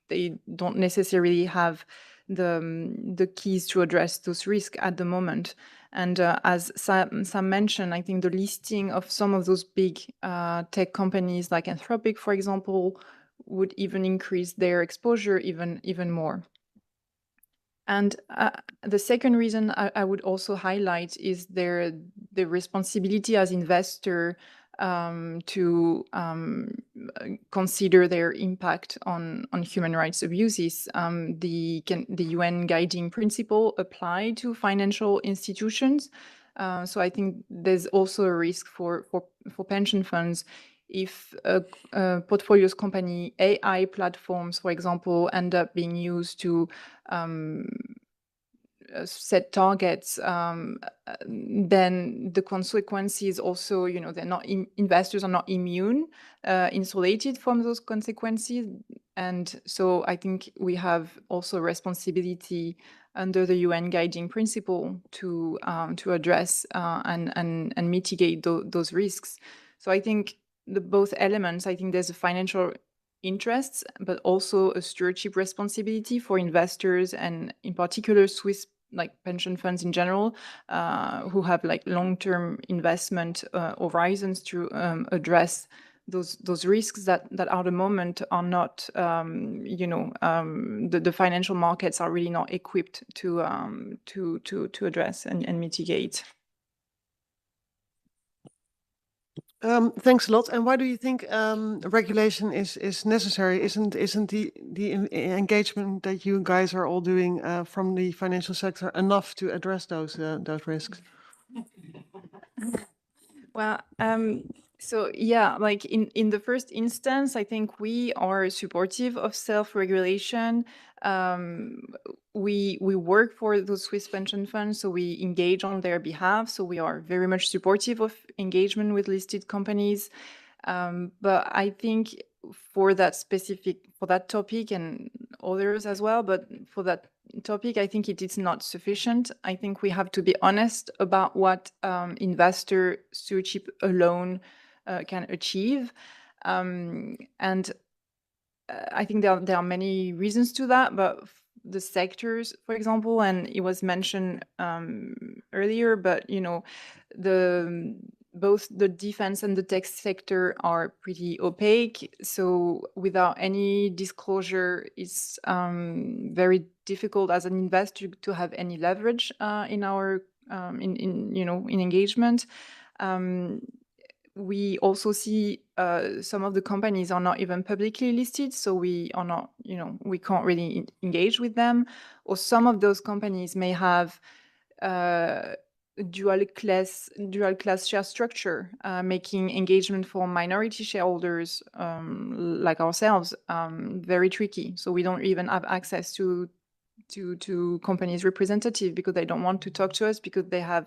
they don't necessarily have the keys to address those risks at the moment. And as Sam mentioned, I think the listing of some of those big tech companies like Anthropic, for example, would even increase their exposure even more. And the second reason I would also highlight is the responsibility as investor to consider their impact on human rights abuses. The UN guiding principle apply to financial institutions. So I think there's also a risk for pension funds if portfolios company AI platforms, for example, end up being used to set targets, then the consequences also, they're not investors are not immune, insulated from those consequences. And so I think we have also a responsibility under the UN guiding principle to address and mitigate those risks. So I think both elements, I think there's a financial interests, but also a stewardship responsibility for investors, and in particular Swiss pension funds in general, who have long-term investment horizons to address those risks that at the moment are not, the financial markets are really not equipped to address and mitigate. Thanks a lot. And why do you think regulation is necessary? Isn't the engagement that you guys are all doing from the financial sector enough to address those risks? Well, so yeah, in the first instance, I think we are supportive of self-regulation. We work for those Swiss pension funds, so we engage on their behalf. So we are very much supportive of engagement with listed companies. But I think for that topic and others as well, but for that topic, I think it is not sufficient. I think we have to be honest about what investor stewardship alone can achieve. And I think there are many reasons to that, but the sectors, for example, and it was mentioned earlier, but both the defense and the tech sector are pretty opaque. So without any disclosure, it's very difficult as an investor to have any leverage in our in engagement. We also see some of the companies are not even publicly listed, so we are not, we can't really engage with them. Or some of those companies may have dual class share structure, making engagement for minority shareholders like ourselves very tricky. So we don't even have access to companies' representative because they don't want to talk to us because they have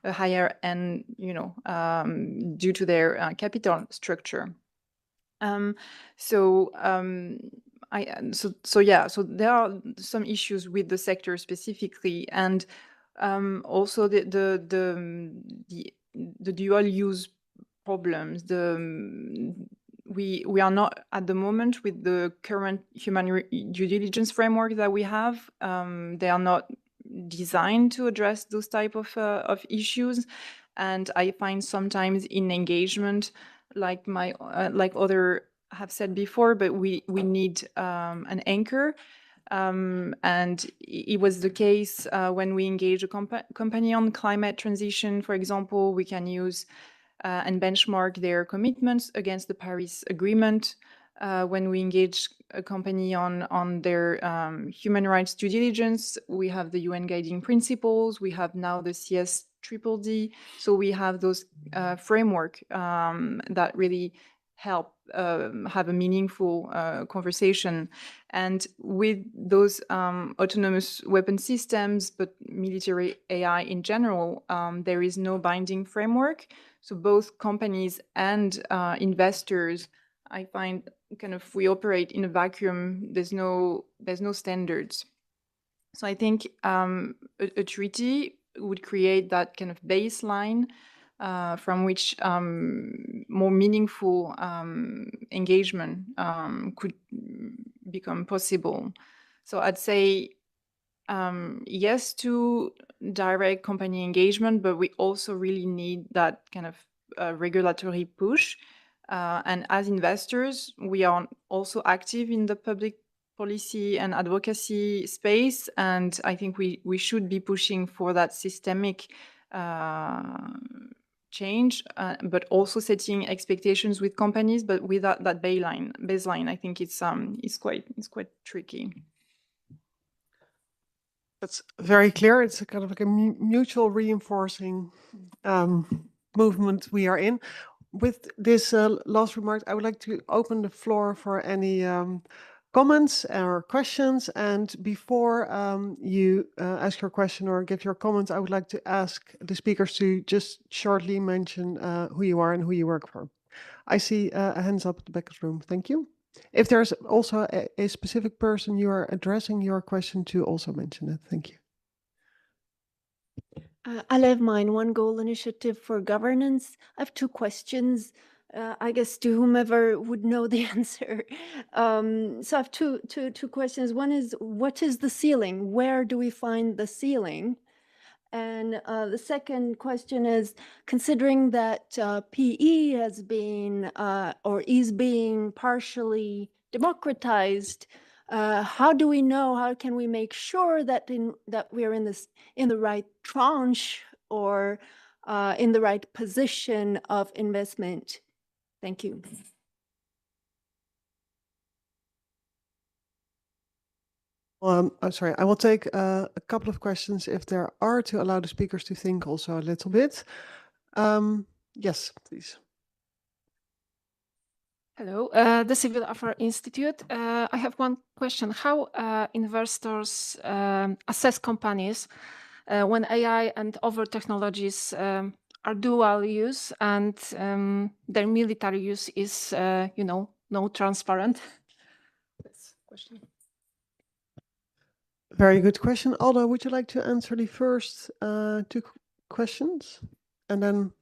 a higher end, due to their capital structure. So there are some issues with the sector specifically, and also the dual use problems. We are not at the moment with the current human due diligence framework that we have. They are not designed to address those type of issues, and I find sometimes in engagement, like other have said before, but we need an anchor. And it was the case when we engage a company on climate transition, for example. We can use and benchmark their commitments against the Paris Agreement. When we engage a company on their human rights due diligence, we have the UN guiding principles. We have now the CSDDD. So we have those framework that really help have a meaningful conversation. And with those autonomous weapon systems, but military AI in general, there is no binding framework. So both companies and investors, I find, kind of, we operate in a vacuum. There's no standards. So I think a treaty would create that kind of baseline from which more meaningful engagement could become possible. So I'd say yes to direct company engagement, but we also really need that kind of regulatory push. And as investors, we are also active in the public policy and advocacy space. And I think we should be pushing for that systemic change, but also setting expectations with companies. But without that baseline, I think it's quite tricky. That's very clear. It's a kind of like a mutual reinforcing movement we are in. With this last remark, I would like to open the floor for any comments or questions. And before you ask your question or give your comments, I would like to ask the speakers to just shortly mention who you are and who you work for. I see a hands up at the back of the room. Thank you. If there's also a specific person you are addressing your question to, also mention it. Thank you. I love mine, One Goal Initiative for Governance. I have two questions, I guess, to whomever would know the answer. So I have two questions. One is, what is the ceiling? Where do we find the ceiling? And the second question is, considering that PE has been or is being partially democratized, how do we know? How can we make sure that we're in the right tranche or in the right position of investment? Thank you. I'm sorry, I will take a couple of questions if there are, to allow the speakers to think also a little bit. Yes, please. Hello, the Civil Affairs Institute. I have one question. How investors assess companies when AI and other technologies are dual use and their military use is, no transparent? That's the question. Very good question. Aldo, would you like to answer the first two questions? And then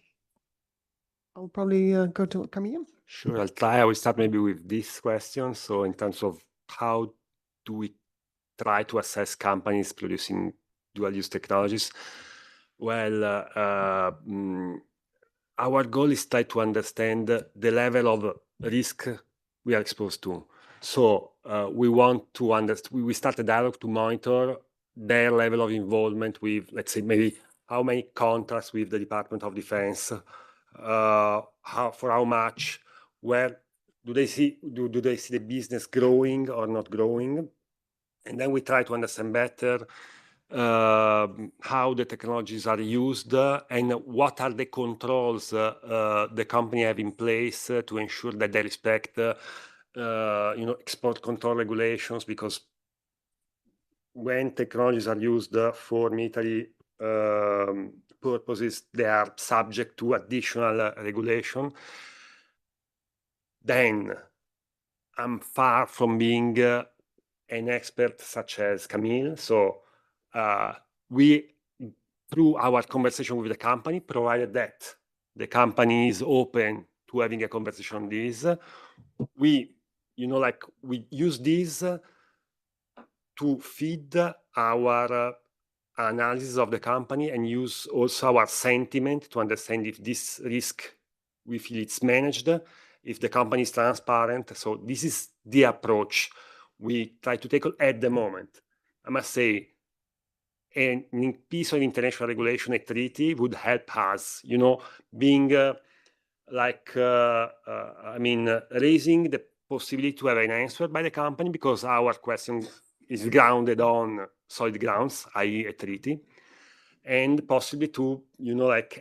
I'll probably go to Camille. Sure, I'll try. I will start maybe with this question. So in terms of how do we try to assess companies producing dual-use technologies? Well, our goal is try to understand the level of risk we are exposed to. So we want to understand, we start a dialogue to monitor their level of involvement with, let's say, maybe how many contracts with the Department of Defense, for how much, where do they see the business growing or not growing? And then we try to understand better how the technologies are used and what are the controls the company have in place to ensure that they respect export control regulations, because when technologies are used for military purposes, they are subject to additional regulation. Then I'm far from being an expert such as Camille. So we, through our conversation with the company, provided that the company is open to having a conversation on this, we use this to feed our analysis of the company and use also our sentiment to understand if this risk, we feel it's managed, if the company is transparent. So this is the approach we try to take at the moment. I must say, a piece of international regulation, a treaty, would help us, being raising the possibility to have an answer by the company, because our question is grounded on solid grounds, i.e. a treaty, and possibly to,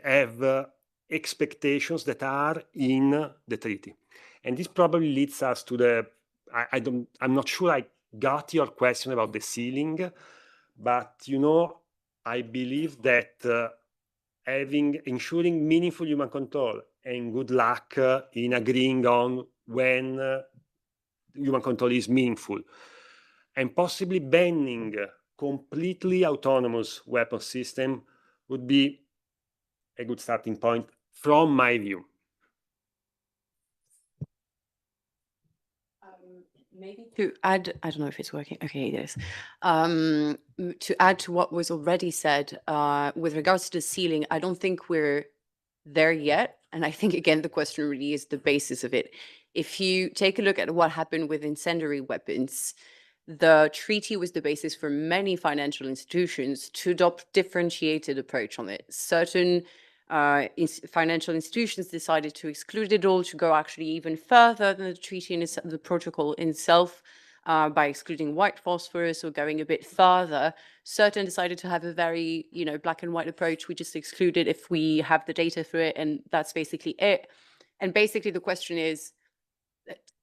have expectations that are in the treaty. And this probably leads us to I'm not sure I got your question about the ceiling, but, I believe that ensuring meaningful human control and good luck in agreeing on when human control is meaningful, and possibly banning completely autonomous weapon system would be a good starting point from my view. Maybe to add, I don't know if it's working. Okay, it is. To add to what was already said, with regards to the ceiling, I don't think we're there yet. And I think, again, the question really is the basis of it. If you take a look at what happened with incendiary weapons, the treaty was the basis for many financial institutions to adopt differentiated approach on it. Certain financial institutions decided to exclude it all, to go actually even further than the treaty and the protocol itself, by excluding white phosphorus or going a bit further. Certain decided to have a very, black and white approach. We just exclude it if we have the data for it, and that's basically it. And basically the question is,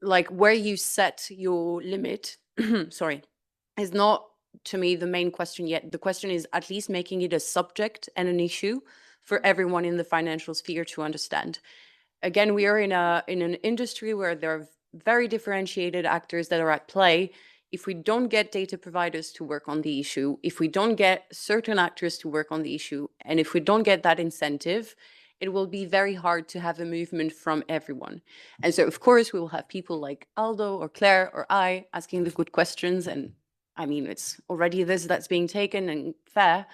like, where you set your limit, sorry, is not, to me, the main question yet. The question is at least making it a subject and an issue for everyone in the financial sphere to understand. Again, we are in an industry where there are very differentiated actors that are at play. If we don't get data providers to work on the issue, if we don't get certain actors to work on the issue, and if we don't get that incentive, it will be very hard to have a movement from everyone. And so, of course, we will have people like Aldo or Claire or I asking the good questions. And I mean, it's already this that's being taken and fair,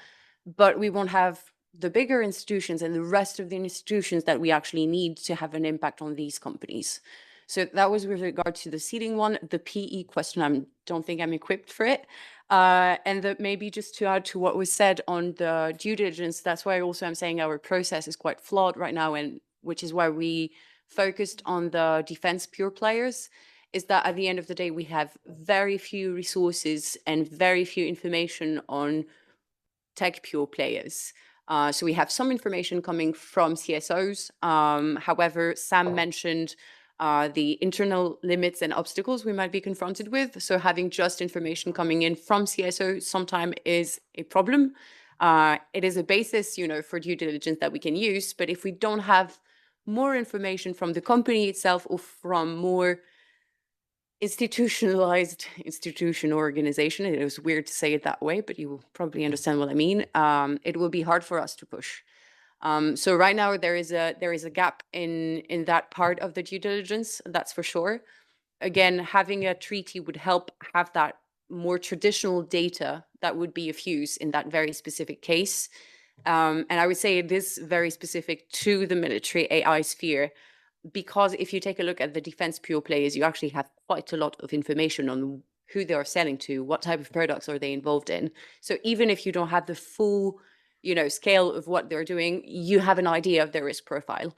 but we won't have the bigger institutions and the rest of the institutions that we actually need to have an impact on these companies. So that was with regard to the seating one. The PE question, I don't think I'm equipped for it. And that maybe just to add to what was said on the due diligence, that's why also I'm saying our process is quite flawed right now, and which is why we focused on the defense pure players, is that at the end of the day, we have very few resources and very few information on tech pure players. So we have some information coming from CSOs. However, Sam mentioned the internal limits and obstacles we might be confronted with. So having just information coming in from CSO sometimes is a problem. It is a basis, for due diligence that we can use. But if we don't have more information from the company itself or from more institutionalized organization, it was weird to say it that way, but you will probably understand what I mean, it will be hard for us to push. So right now there is a gap in that part of the due diligence, that's for sure. Again, having a treaty would help have that more traditional data that would be of use in that very specific case. And I would say it is very specific to the military AI sphere, because if you take a look at the defense pure players, you actually have quite a lot of information on who they are selling to, what type of products are they involved in. So even if you don't have the full, scale of what they're doing, you have an idea of their risk profile.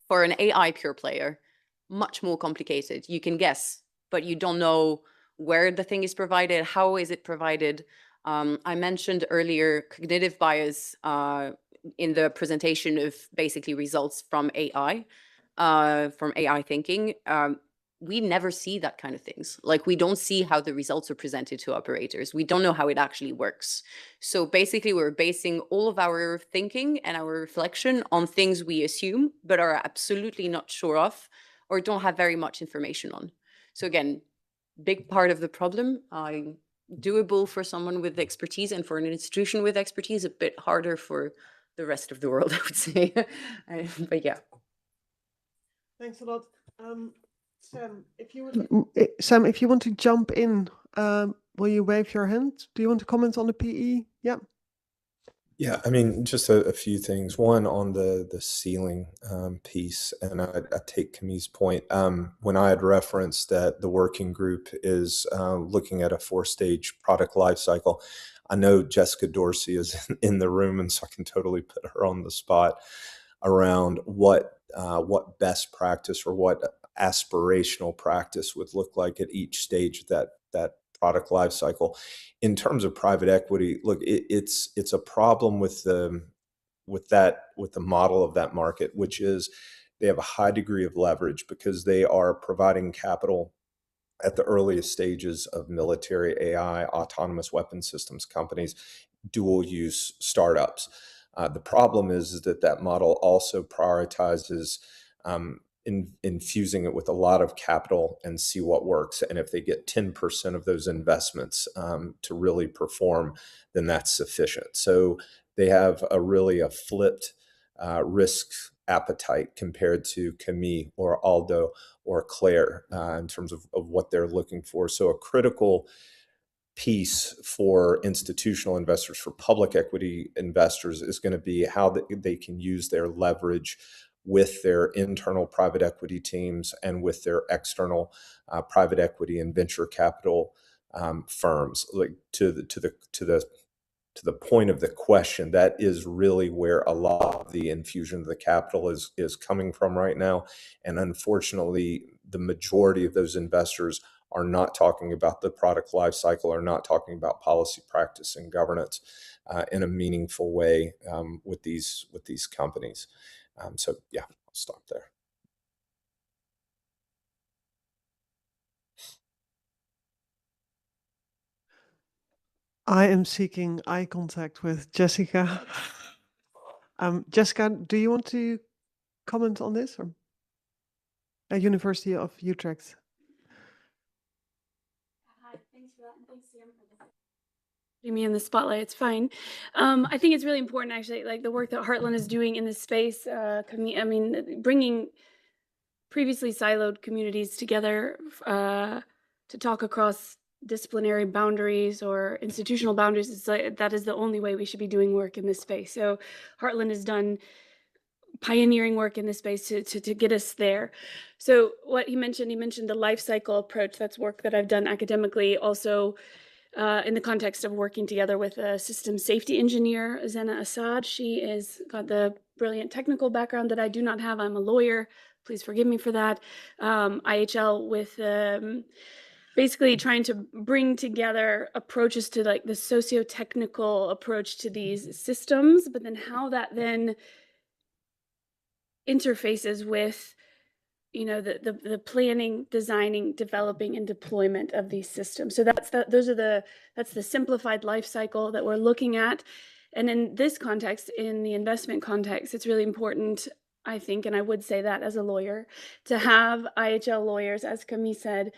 For an AI pure player, much more complicated. You can guess, but you don't know where the thing is provided, how is it provided. I mentioned earlier cognitive bias in the presentation of basically results from AI thinking. We never see that kind of things. Like, we don't see how the results are presented to operators. We don't know how it actually works. So basically, we're basing all of our thinking and our reflection on things we assume, but are absolutely not sure of, or don't have very much information on. So again, big part of the problem, doable for someone with expertise, and for an institution with expertise, a bit harder for the rest of the world, I would say. But yeah. Thanks a lot. Sam, if you want to jump in, will you wave your hand? Do you want to comment on the PE? Yeah. Yeah, I mean, just a few things. One, on the ceiling piece, and I take Camille's point. When I had referenced that the working group is looking at a 4-stage product life cycle, I know Jessica Dorsey is in the room, and so I can totally put her on the spot around what best practice or what aspirational practice would look like at each stage of that product life cycle. In terms of private equity, look, it's a problem with the model of that market, which is they have a high degree of leverage because they are providing capital at the earliest stages of military AI, autonomous weapon systems companies, dual use startups. The problem is that model also prioritizes infusing it with a lot of capital and see what works. And if they get 10% of those investments to really perform, then that's sufficient. So they have a flipped risk appetite compared to Camille or Aldo or Claire in terms of what they're looking for. So a critical piece for institutional investors, for public equity investors, is going to be how they can use their leverage with their internal private equity teams and with their external private equity and venture capital firms. Like to the point of the question, that is really where a lot of the infusion of the capital is coming from right now. And unfortunately, the majority of those investors are not talking about the product life cycle, are not talking about policy, practice, and governance in a meaningful way with these companies. So yeah, I'll stop there. I am seeking eye contact with Jessica. Jessica, do you want to comment on this? Or University of Utrecht. Hi, thanks for that, and thanks, Sam, for putting me in the spotlight. It's fine. I think it's really important, actually, like the work that Heartland is doing in this space. Bringing previously siloed communities together to talk across disciplinary boundaries or institutional boundaries. It's like, that is the only way we should be doing work in this space. So Heartland has done pioneering work in this space to get us there. So what he mentioned the life cycle approach. That's work that I've done academically, also in the context of working together with a system safety engineer, Zena Assad. She has got the brilliant technical background that I do not have. I'm a lawyer. Please forgive me for that. IHL with basically trying to bring together approaches to like the socio-technical approach to these systems, but then how that then interfaces with the planning, designing, developing, and deployment of these systems. So that's the simplified life cycle that we're looking at. And in this context, in the investment context, it's really important, I think, and I would say that as a lawyer, to have IHL lawyers, as Camille said,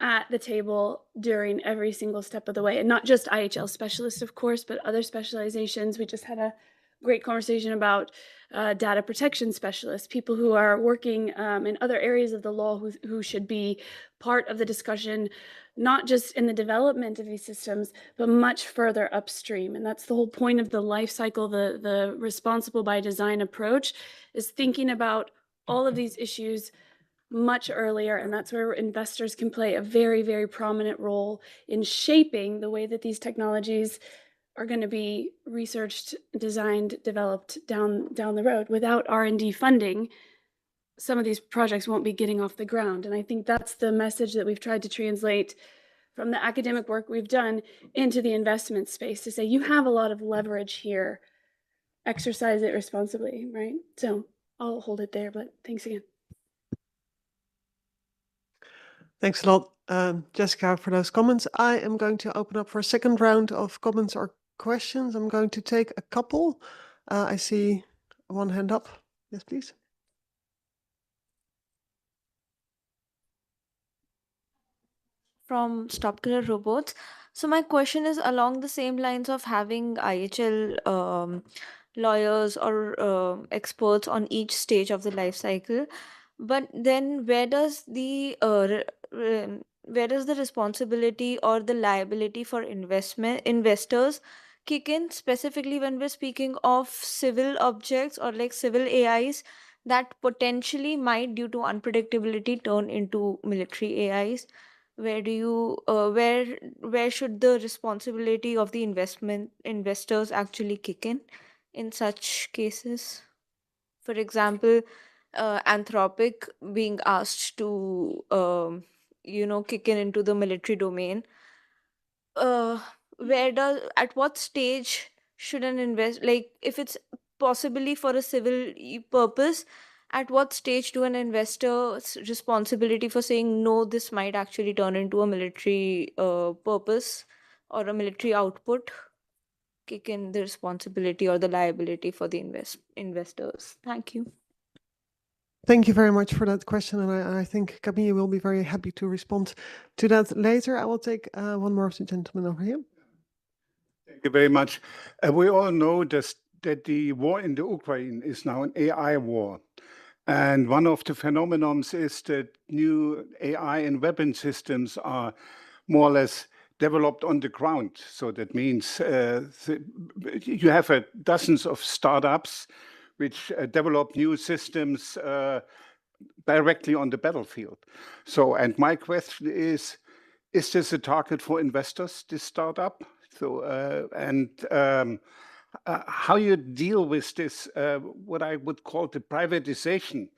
at the table during every single step of the way. And not just IHL specialists, of course, but other specializations. We just had a great conversation about data protection specialists, people who are working in other areas of the law who should be part of the discussion, not just in the development of these systems, but much further upstream. And that's the whole point of the life cycle, the responsible by design approach, is thinking about all of these issues much earlier. And that's where investors can play a very, very prominent role in shaping the way that these technologies are going to be researched, designed, developed down the road. Without R&D funding, some of these projects won't be getting off the ground. And I think that's the message that we've tried to translate from the academic work we've done into the investment space, to say you have a lot of leverage here, exercise it responsibly, right? So I'll hold it there, but thanks again. Thanks a lot, Jessica, for those comments. I am going to open up for a second round of comments or questions. I'm going to take a couple. I see one hand up. Yes, please. From Stop Killer Robots. So my question is along the same lines of having IHL lawyers or experts on each stage of the life cycle. But then where does the responsibility or the liability for investors kick in, specifically when we're speaking of civil objects or like civil AIs that potentially might, due to unpredictability, turn into military AIs? Where do you where should the responsibility of the investors actually kick in such cases? For example, Anthropic being asked to kick in into the military domain. At what stage should an if it's possibly for a civil purpose, at what stage do an investor's responsibility for saying no, this might actually turn into a military purpose or a military output, kick in the responsibility or the liability for the investors? Thank you. Thank you very much for that question, and I think Camille will be very happy to respond to that later. I will take one more of the gentlemen over here. Thank you very much. We all know that the war in the Ukraine is now an AI war. And one of the phenomena is that new AI and weapon systems are more or less developed on the ground. So that means you have dozens of startups which develop new systems directly on the battlefield. So, and my question is this a target for investors, this startup? So, how you deal with this, what I would call the privatization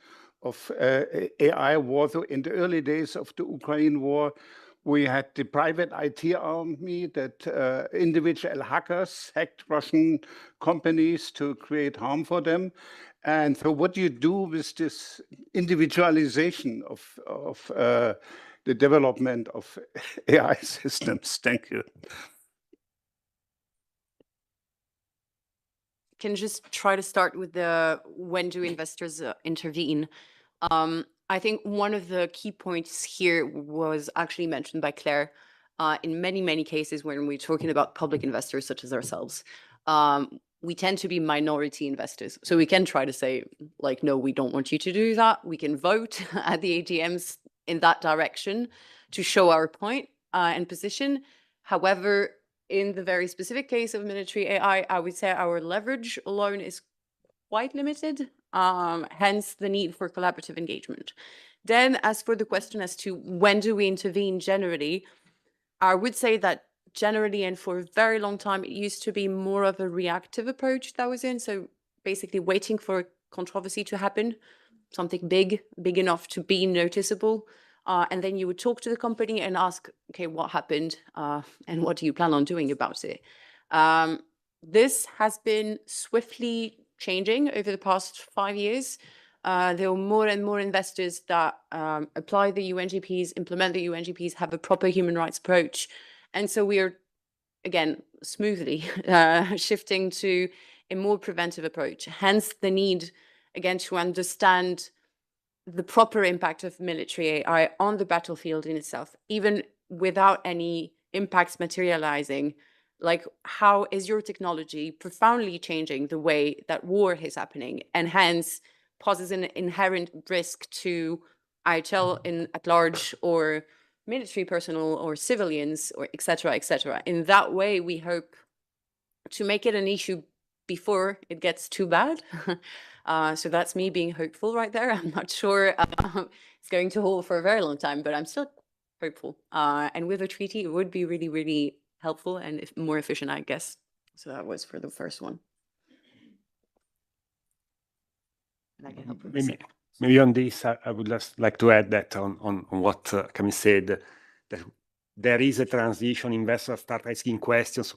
of AI war. So in the early days of the Ukraine war, we had the private IT army that individual hackers hacked Russian companies to create harm for them. And so what do you do with this individualization of the development of AI systems? Thank you. Can just try to start with the when do investors intervene. I think one of the key points here was actually mentioned by Claire. In many cases when we're talking about public investors such as ourselves, we tend to be minority investors. So we can try to say, like, no, we don't want you to do that. We can vote at the AGMs in that direction to show our point and position. However, in the very specific case of military AI, I would say our leverage alone is quite limited, hence the need for collaborative engagement. Then, as for the question as to when do we intervene generally, I would say that generally and for a very long time, it used to be more of a reactive approach that was in. So basically waiting for controversy to happen, something big enough to be noticeable. And then you would talk to the company and ask, okay, what happened and what do you plan on doing about it? This has been swiftly changing over the past 5 years. There are more and more investors that apply the UNGPs, implement the UNGPs, have a proper human rights approach. And so we are, again, smoothly shifting to a more preventive approach. Hence the need, again, to understand the proper impact of military AI on the battlefield in itself, even without any impacts materializing, like, how is your technology profoundly changing the way that war is happening, and hence poses an inherent risk to IHL at large, or military personnel, or civilians, or et cetera, et cetera. In that way, we hope to make it an issue before it gets too bad. So that's me being hopeful right there. I'm not sure it's going to hold for a very long time, but I'm still hopeful. And with a treaty, it would be really, really helpful and more efficient, I guess. So that was for the first one. And I can help with the second. Maybe on this, I would just like to add that on what Camille said, that there is a transition. Investors start asking questions,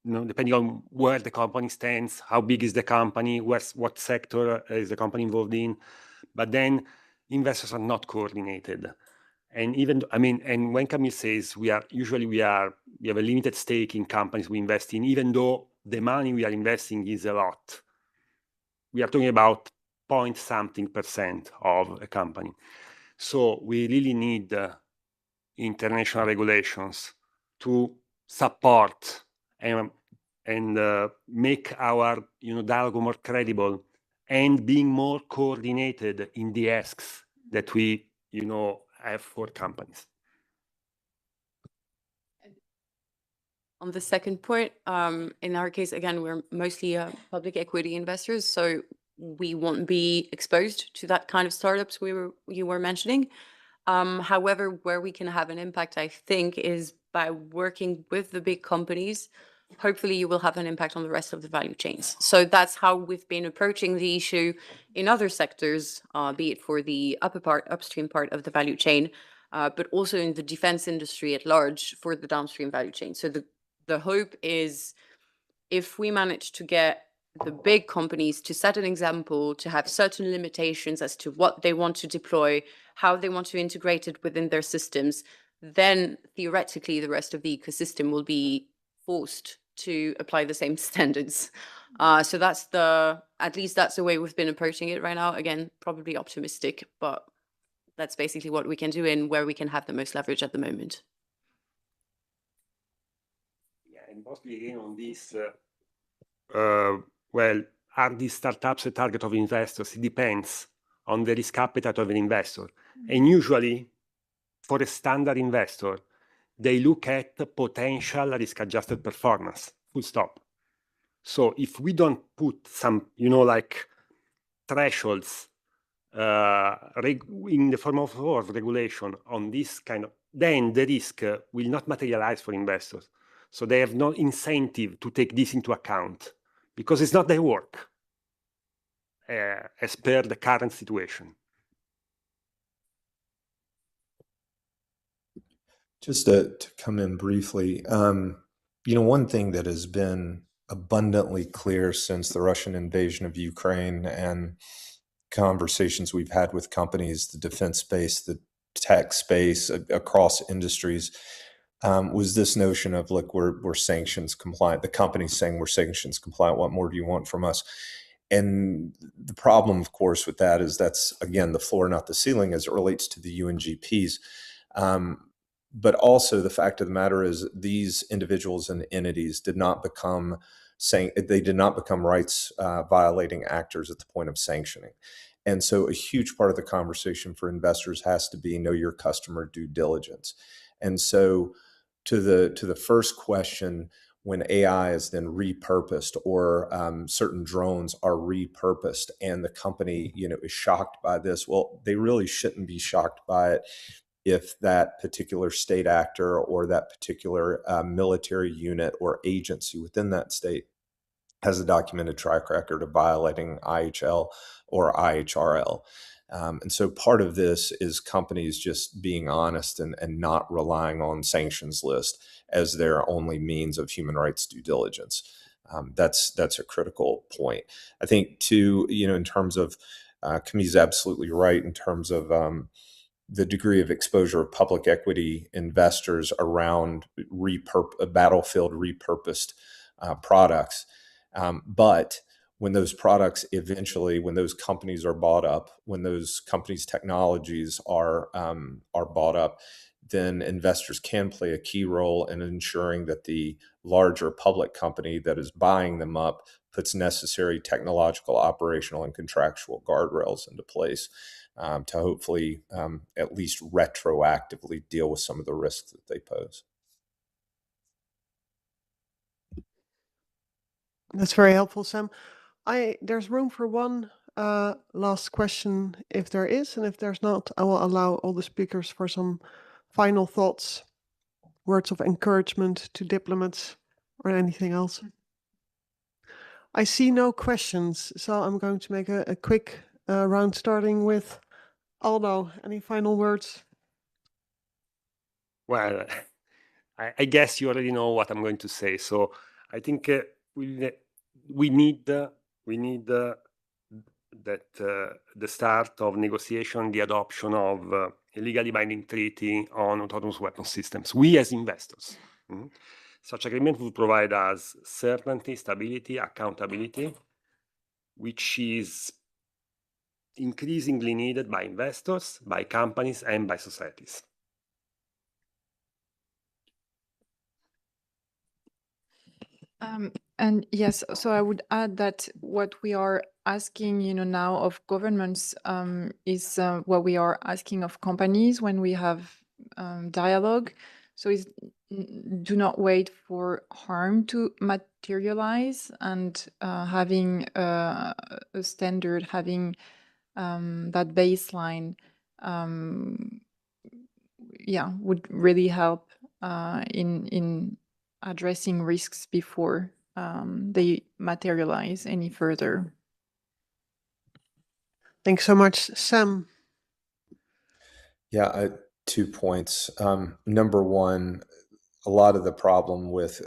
depending on where the company stands, how big is the company, what sector is the company involved in. But then investors are not coordinated. And even, and when Camille says we have a limited stake in companies we invest in, even though the money we are investing is a lot, we are talking about .something% of a company. So we really need international regulations to support and make our dialogue more credible, and being more coordinated in the asks that we have for companies. On the second point, in our case, again, we're mostly public equity investors, so we won't be exposed to that kind of startups you were mentioning. However, where we can have an impact, I think, is by working with the big companies. Hopefully you will have an impact on the rest of the value chains. So that's how we've been approaching the issue in other sectors, be it for the upstream part of the value chain, but also in the defense industry at large for the downstream value chain. So the hope is, if we manage to get the big companies to set an example, to have certain limitations as to what they want to deploy, how they want to integrate it within their systems, then theoretically the rest of the ecosystem will be forced to apply the same standards. So at least that's the way we've been approaching it right now. Again, probably optimistic, but that's basically what we can do and where we can have the most leverage at the moment. Yeah, and mostly again on this, well, are these startups a target of investors? It depends on the risk appetite of an investor. Mm-hmm. And usually, for a standard investor, they look at potential risk-adjusted performance, full stop. So if we don't put some, like thresholds in the form of regulation on this kind of, then the risk will not materialize for investors. So they have no incentive to take this into account, because it's not their work as per the current situation. Just to come in briefly, one thing that has been abundantly clear since the Russian invasion of Ukraine and conversations we've had with companies, the defense space, the tech space, across industries, was this notion of, look, we're sanctions compliant. The company's saying we're sanctions compliant. What more do you want from us? And the problem, of course, with that is that's, again, the floor, not the ceiling, as it relates to the UNGPs. But also the fact of the matter is these individuals and entities did not become rights violating actors at the point of sanctioning. And so a huge part of the conversation for investors has to be know your customer due diligence. And so to the first question, when AI is then repurposed, or certain drones are repurposed, and the company is shocked by this, well, they really shouldn't be shocked by it if that particular state actor or that particular military unit or agency within that state has a documented track record of violating IHL or IHRL. And so part of this is companies just being honest and not relying on sanctions list as their only means of human rights due diligence. That's a critical point. I think too, in terms of, Camille's absolutely right in terms of the degree of exposure of public equity investors around battlefield repurposed products. But when those products eventually, when those companies are bought up, when those companies' technologies are bought up, then investors can play a key role in ensuring that the larger public company that is buying them up puts necessary technological, operational, and contractual guardrails into place to hopefully at least retroactively deal with some of the risks that they pose. That's very helpful, Sam. There's room for one last question if there is, and if there's not, I will allow all the speakers for some final thoughts, words of encouragement to diplomats or anything else. I see no questions, so I'm going to make a quick round, starting with Aldo. Any final words? Well, I guess you already know what I'm going to say. So I think we need that the start of negotiation, the adoption of a legally binding treaty on autonomous weapon systems. We as investors, such agreement would provide us certainty, stability, accountability, which is increasingly needed by investors, by companies, and by societies. And yes, so I would add that what we are asking, now of governments is what we are asking of companies when we have dialogue. So do not wait for harm to materialize, and having a standard, having that baseline, would really help in addressing risks before they materialize any further. Thanks so much, Sam. Yeah, 2 points. Number one, a lot of the problem with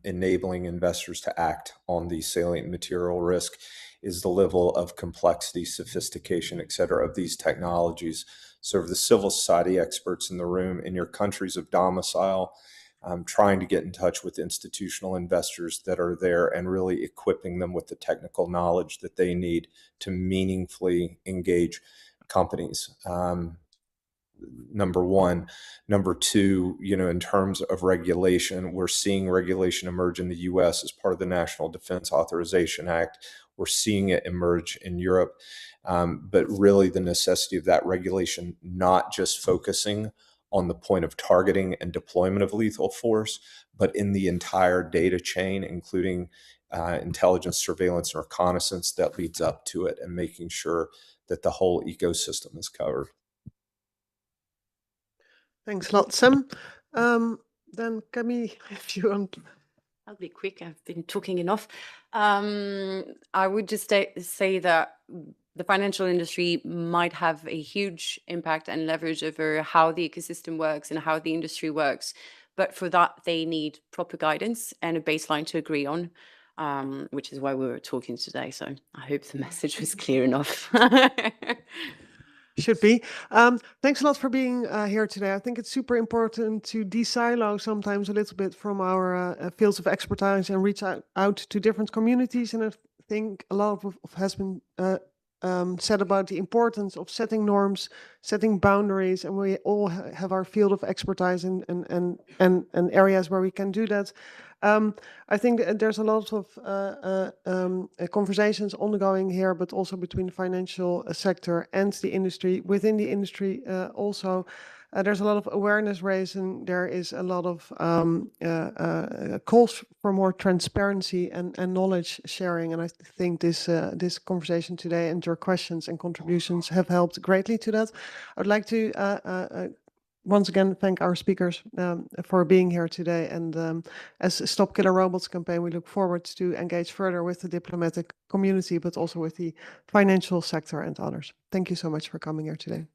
enabling investors to act on the salient material risk is the level of complexity, sophistication, et cetera, of these technologies. So for the civil society experts in the room, in your countries of domicile, trying to get in touch with institutional investors that are there and really equipping them with the technical knowledge that they need to meaningfully engage companies. Number one. Number two, in terms of regulation, we're seeing regulation emerge in the US as part of the National Defense Authorization Act. We're seeing it emerge in Europe. But really the necessity of that regulation, not just focusing on the point of targeting and deployment of lethal force, but in the entire data chain, including intelligence, surveillance, and reconnaissance that leads up to it, and making sure that the whole ecosystem is covered. Thanks a lot, Sam. Then Camille, if you want. I'll be quick. I've been talking enough. I would just say that the financial industry might have a huge impact and leverage over how the ecosystem works and how the industry works. But for that, they need proper guidance and a baseline to agree on, which is why we were talking today. So I hope the message was clear enough. Should be. Thanks a lot for being here today. I think it's super important to de-silo sometimes a little bit from our fields of expertise and reach out to different communities. And I think a lot of has been said about the importance of setting norms, setting boundaries, and we all have our field of expertise and areas where we can do that. I think there's a lot of conversations ongoing here, but also between the financial sector and the industry. Within the industry also, there's a lot of awareness raised, and there is a lot of calls for more transparency and knowledge sharing. And I think this conversation today and your questions and contributions have helped greatly to that. I'd like to once again thank our speakers for being here today. And as Stop Killer Robots campaign, we look forward to engage further with the diplomatic community, but also with the financial sector and others. Thank you so much for coming here today.